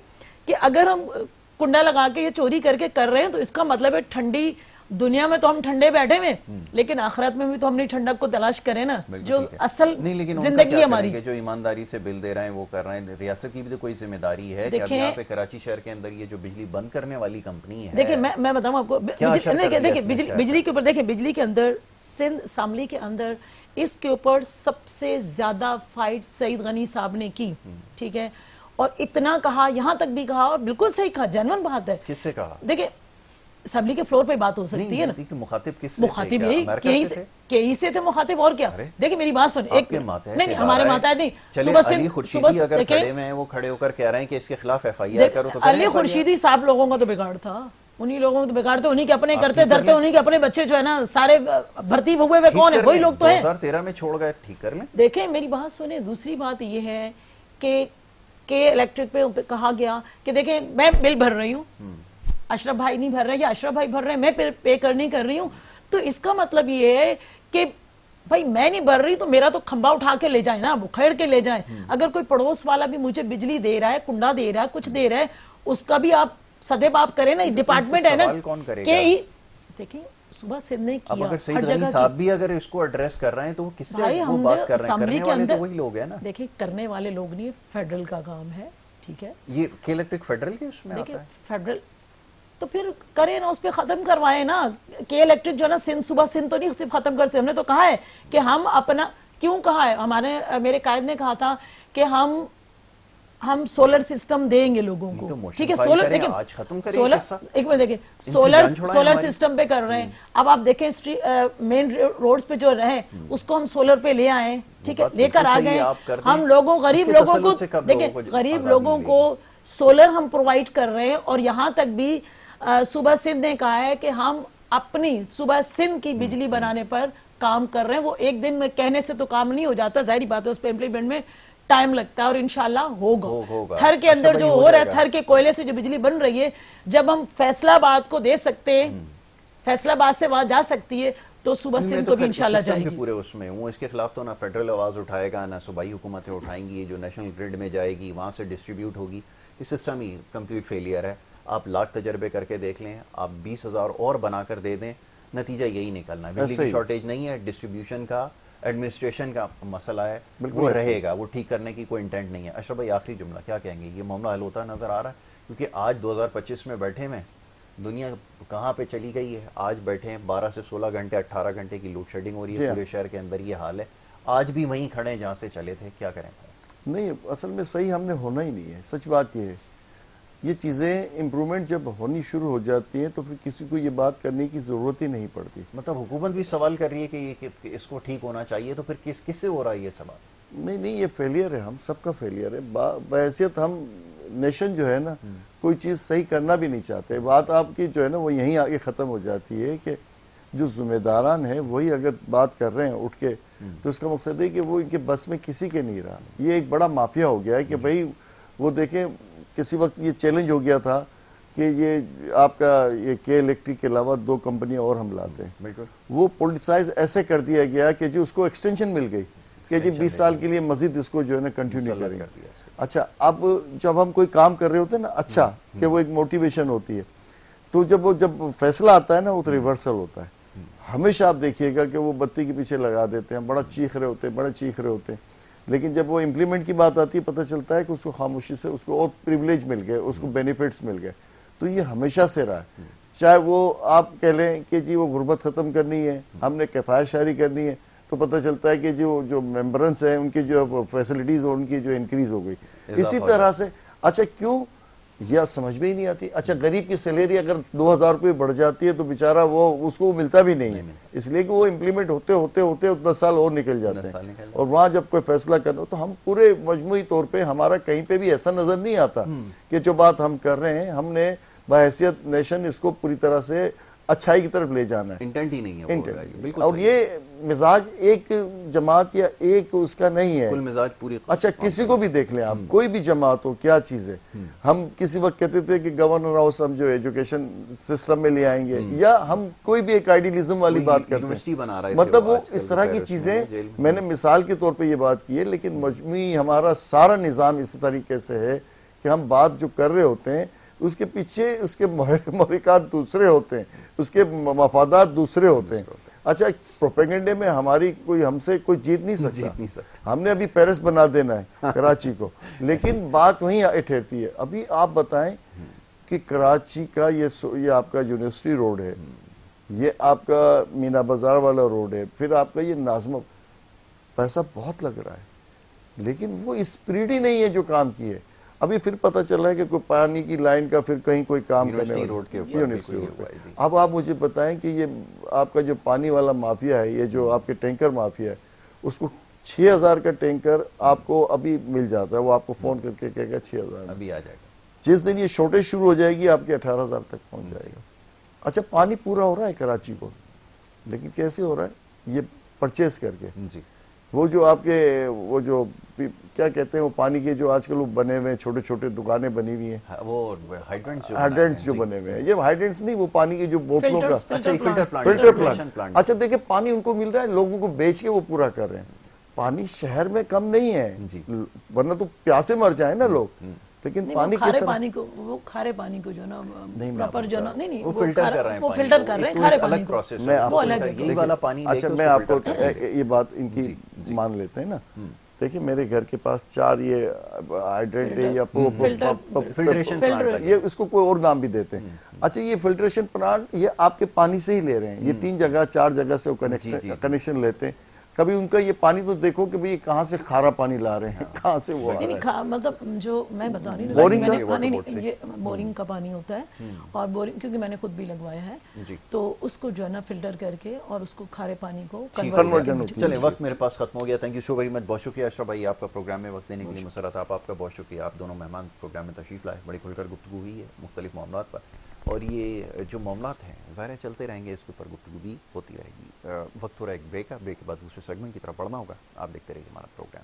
کہ اگر ہم کنڈا لگا کے یہ چوری کر کے کر رہے ہیں تو اس کا مطلب ہے ٹھنڈی دنیا میں تو ہم ٹھنڈے بیٹھے ہوئے، لیکن آخرت میں بھی تو ہم نے ٹھنڈک کو تلاش کریں نا، جو اصل زندگی ہماری. جو ایمانداری سے بل دے رہے ہیں وہ کر رہے ہیں، ریاست کی بھی تو کوئی ذمہ داری ہے کہ اب یہاں پہ کراچی شہر کے اندر یہ جو بجلی بند کرنے والی کمپنی ہے. دیکھیں میں بتاؤں آپ کو دیکھیں بجلی کے اوپر، دیکھیں بجلی کے اندر سندھ اسمبلی کے اندر اس کے اوپر سب سے زیادہ فائٹ سعید غنی صاحب نے کی، ٹھیک ہے، اور اتنا کہا، یہاں تک بھی کہا اور بالکل صحیح کہا، جینون بات ہے. کس سے کہا؟ دیکھیں اسمبلی کے فلور پہ بات ہو سکتی ہے نا، مخاطب کس سے تھے؟ مخاطب یہی کئی سے تھے مخاطب، اور کیا. دیکھیں میری بات سنیں، ایک نہیں ہمارے ماتحت نہیں، علی خورشیدی اگر کھڑے میں وہ کھڑے ہو کر کہہ رہے ہیں کہ اس کے خلاف ایف آئی آر کرو تو علی خورشیدی صاحب لوگوں کا تو بگاڑ تھا، انہی لوگوں کو تو بگاڑ تھے، انہی کے اپنے کرتے دھرتے، انہی کے اپنے بچے جو ہے نا سارے بھرتی ہوئے کون ہیں؟ وہی لوگ تو ہیں. 2013 میں چھوڑ گئے، ٹھیک کر لیں. دیکھیں میری بات سنیں، دوسری بات یہ ہے کہ الیکٹرک پہ کہا گیا کہ دیکھیں میں بل بھر رہی ہوں، اشرف بھائی نہیں بھر رہے یا اشرف بھائی بھر رہے ہیں، میں پے نہیں کر رہی ہوں، تو اس کا مطلب یہ ہے کہ بھائی میں نہیں بھر رہی تو میرا تو کھمبا اٹھا کے لے جائیں نا، اکھیڑ کے لے جائیں. اگر کوئی پڑوس والا بھی مجھے بجلی دے رہا ہے، کنڈا دے رہا ہے، کچھ دے رہا ہے، اس کا بھی آپ صدب آپ کریں نا، ڈپارٹمنٹ ہے نا. دیکھیں صبح سندھ نے کیا، اگر سعید غنی صاحب بھی اگر اس کو ایڈریس کر رہے ہیں تو کس سے وہ بات کر رہے ہیں؟ کرنے والے تو وہی لوگ ہیں نا. دیکھیں کرنے والے لوگ نہیں، فیڈرل کا کام ہے، ٹھیک ہے. یہ کے الیکٹرک فیڈرل کے اس میں آتا ہے. فیڈرل تو پھر کریں نا، اس پہ ختم کروائیں نا. کے الیکٹرک جو ہے نا سندھ، صبح سندھ تو نہیں صرف ختم کر سکتے، ہم نے تو کہا ہے کہ ہم اپنا کیوں کہا ہے، میرے قائد نے کہا تھا کہ ہم سولر سسٹم دیں گے لوگوں کو، ٹھیک ہے. سولر دیکھیں، ایک منٹ دیکھیں، سولر سسٹم پہ کر رہے ہیں. اب آپ دیکھیں مین روڈز پہ جو رہے اس کو ہم سولر پہ لے آئیں، ٹھیک ہے، لے کر آ گئے. ہم لوگوں غریب لوگوں کو دیکھیں، غریب لوگوں کو سولر ہم پرووائڈ کر رہے ہیں. اور یہاں تک بھی صوبہ سندھ نے کہا ہے کہ ہم اپنی صوبہ سندھ کی بجلی بنانے پر کام کر رہے ہیں. وہ ایک دن میں کہنے سے تو کام نہیں ہو جاتا، ظاہری بات ہے، اس پہ امپلیمنٹ میں ٹائم لگتا ہے، اور انشاءاللہ ہوگا. تھر کے اندر جو ہو رہا ہے، تھر کے کوئلے سے جو بجلی بن رہی ہے، جب ہم فیصلہ آباد کو دے سکتے ہیں، فیصلہ آباد سے وہاں جا سکتی ہے، تو صوبہ سندھ کو بھی انشاءاللہ جائے گی. پورے اس میں ہوں، اس کے خلاف تو نہ فیڈرل آواز اٹھائے گا، نہ صوبائی حکومتیں اٹھائیں گی. جو نیشنل گریڈ میں جائے گی وہاں سے ڈسٹریبیوٹ ہوگی. یہ سسٹم ہی کمپلیٹ فیلئر ہے. آپ لاکھ تجربے کر کے دیکھ لیں، آپ 20,000 اور بنا کر دے دیں، نتیجہ یہی نکلنا ہے. بجلی کی شارٹیج نہیں ہے، ڈسٹریبیوشن کا، ایڈمنسٹریشن کا مسئلہ ہے، وہ رہے گا، وہ ٹھیک کرنے کی کوئی انٹینٹ نہیں ہے. اشرف بھائی آخری جملہ کیا کہیں گے؟ یہ معاملہ حل ہوتا نظر آ رہا ہے؟ کیونکہ آج 2025 میں بیٹھے میں دنیا کہاں پہ چلی گئی ہے. آج بیٹھے ہیں 12 سے 16 گھنٹے 18 گھنٹے کی لوڈ شیڈنگ ہو رہی ہے پورے شہر کے اندر. یہ حال ہے، آج بھی وہیں کھڑے ہیں جہاں سے چلے تھے. کیا کریں؟ نہیں، اصل میں صحیح ہم نے ہونا ہی نہیں ہے. سچ بات یہ ہے، یہ چیزیں امپرومنٹ جب ہونی شروع ہو جاتی ہیں تو پھر کسی کو یہ بات کرنے کی ضرورت ہی نہیں پڑتی. مطلب حکومت بھی سوال کر رہی ہے کہ اس کو ٹھیک ہونا چاہیے، تو پھر کس سے ہو رہا ہے یہ سوال؟ نہیں، یہ فیلئر ہے، ہم سب کا فیلئر ہے. بحیثیت ہم نیشن جو ہے نا کوئی چیز صحیح کرنا بھی نہیں چاہتے. بات آپ کی جو ہے نا وہ یہیں آگے ختم ہو جاتی ہے کہ جو ذمہ داران ہیں وہی اگر بات کر رہے ہیں اٹھ کے، تو اس کا مقصد ہے کہ وہ ان کے بس میں کسی کے نہیں رہا. یہ ایک بڑا مافیا ہو گیا ہے کہ بھائی وہ دیکھیں کسی وقت یہ چیلنج ہو گیا تھا کہ یہ آپ کا یہ کے الیکٹرک کے علاوہ 2 کمپنیاں اور ہم لاتے ہیں. بالکل. وہ پولیٹیسائز ایسے کر دیا گیا کہ جی اس کو ایکسٹینشن مل گئی کہ جی 20 سال کے لیے مزید اس کو جو ہے نا کنٹینیو کریں گے. اچھا اب جب ہم کوئی کام کر رہے ہوتے ہیں نا اچھا کہ وہ ایک موٹیویشن ہوتی ہے, تو جب فیصلہ آتا ہے نا وہ تو ریورسل ہوتا ہے. ہمیشہ آپ دیکھیے گا کہ وہ بتی کے پیچھے لگا دیتے ہیں, بڑا چیخ رہے ہوتے ہیں, لیکن جب وہ امپلیمنٹ کی بات آتی ہے پتہ چلتا ہے کہ اس کو خاموشی سے اس کو اور پریولیج مل گئے, اس کو بینیفٹس مل گئے. تو یہ ہمیشہ سے رہا ہے, چاہے وہ آپ کہہ لیں کہ جی وہ غربت ختم کرنی ہے, ہم نے کفایت شعری کرنی ہے, تو پتہ چلتا ہے کہ جو ممبرنس ہیں ان کی جو فیسلٹیز اور ان کی جو انکریز ہو گئی. اسی طرح سے اچھا کیوں یہ سمجھ میں ہی نہیں آتی. اچھا غریب کی سیلری اگر 2000 روپے بڑھ جاتی ہے تو بیچارہ وہ اس کو ملتا بھی نہیں ہے, اس لیے کہ وہ امپلیمنٹ ہوتے اتنا سال اور نکل جاتے ہیں. اور وہاں جب کوئی فیصلہ کرنا تو ہم پورے مجموعی طور پہ ہمارا کہیں پہ بھی ایسا نظر نہیں آتا کہ جو بات ہم کر رہے ہیں ہم نے بحیثیت نیشن اس کو پوری طرح سے اچھائی کی طرف لے جانا ہے. انٹینٹ ہی نہیں ہے. اور یہ مزاج ایک جماعت یا ایک اس کا نہیں ہے, کل مزاج پوری. اچھا کسی کو بھی دیکھ لیں آپ, کوئی بھی جماعت ہو, کیا چیز ہے. ہم کسی وقت کہتے تھے کہ گورنر ہاؤس ہم جو ایجوکیشن سسٹم میں لے آئیں گے, یا ہم کوئی بھی ایک آئیڈیلزم والی بات کرتے ہیں, مطلب وہ اس طرح کی چیزیں. میں نے مثال کے طور پہ یہ بات کی ہے, لیکن مجموعی ہمارا سارا نظام اسی طریقے سے ہے کہ ہم بات جو کر رہے ہوتے ہیں اس کے پیچھے اس کے محرکات دوسرے ہوتے ہیں, اس کے مفادات دوسرے ہوتے ہیں. اچھا پروپیگنڈے میں ہم سے کوئی جیت نہیں سکتا. ہم نے ابھی پیرس بنا دینا ہے کراچی کو, لیکن بات وہیں ٹھہرتی ہے. ابھی آپ بتائیں کہ کراچی کا یہ آپ کا یونیورسٹی روڈ ہے, یہ آپ کا مینا بازار والا روڈ ہے, پھر آپ کا یہ ناظم, پیسہ بہت لگ رہا ہے لیکن وہ اسپریڈ ہی نہیں ہے جو کام کی ہے. ابھی پھر پتہ چل رہا ہے کہ کوئی پانی کی لائن کا پھر کہیں کوئی کام کرنے یونیورسٹی روڈ پہ. اب آپ مجھے بتائیں کہ یہ آپ کا جو پانی والا مافیا ہے, یہ جو آپ کے ٹینکر مافیا ہے, اس کو 6000 کا ٹینکر آپ کو ابھی مل جاتا ہے, وہ آپ کو فون کر کے کہے گا 6000 ابھی آ جائے گا. جس دن یہ شارٹیج شروع ہو جائے گی آپ کے 18000 تک پہنچ جائے گا. اچھا پانی پورا ہو رہا ہے کراچی کو, لیکن کیسے ہو رہا ہے؟ یہ پرچیز کر کے. وہ جو آپ کے وہ جو کیا کہتے ہیں وہ پانی کے جو آج کل وہ بنے ہوئے ہیں چھوٹے چھوٹے دکانیں بنی ہوئی ہیں, وہ ہائیڈرنٹس جو بنے ہوئے ہیں, یہ ہائیڈرنٹس نہیں, وہ پانی کی جو بوتلوں کا فلٹر پلانٹ. اچھا دیکھیں پانی ان کو مل رہا ہے, لوگوں کو بیچ کے وہ پورا کر رہے ہیں. پانی شہر میں کم نہیں ہے, ورنہ تو پیاسے مر جائیں نا لوگ, لیکن پانی کھارے پانی کو, وہ کھارے پانی کو جو نا پراپر جو نا نہیں وہ فلٹر کر رہے ہیں کھارے پانی کو. وہ الگ ہے. اچھا میں آپ کو یہ بات ان کی مان لیتے ہیں نا. دیکھیں میرے گھر کے پاس 4 یہ ہائیڈرنٹ ہے یا یہ اس کو کوئی اور نام بھی دیتے ہیں. اچھا یہ فلٹریشن پلانٹ یہ آپ کے پانی سے ہی لے رہے ہیں, یہ 3 جگہ 4 جگہ سے کنیکشن لیتے ہیں. کبھی ان کا یہ پانی تو دیکھو کہ بھئی کہاں سے کھارا پانی لا رہے ہیں, کہاں سے وہ آ رہا ہے. مطلب جو میں بتا رہی ہوں یہ بورنگ کا پانی ہوتا ہے, اور بورنگ کیونکہ میں نے خود بھی لگوایا ہے, تو اس کو جو ہے نا فلٹر کر کے اور اس کو کھارے پانی کو کنورٹ. چلیں وقت میرے پاس ختم ہو گیا. Thank you so very much. بہت شکریہ اشرف بھائی آپ کا پروگرام میں وقت دینے کے لیے. مسرت آپ کا بہت شکریہ. آپ دونوں مہمان پروگرام میں تشریف لائے, بڑی کھل کر گفتگو ہوئی ہے مختلف معاملات پر, اور یہ جو معاملات ہیں ظاہر چلتے رہیں گے, اس کے اوپر گفتگو بھی ہوتی رہے گی. وقت ہو رہا ہے ایک بریک کا, بریک کے بعد دوسرے سیگمنٹ کی طرف بڑھنا ہوگا. آپ دیکھتے رہیے ہمارا پروگرام.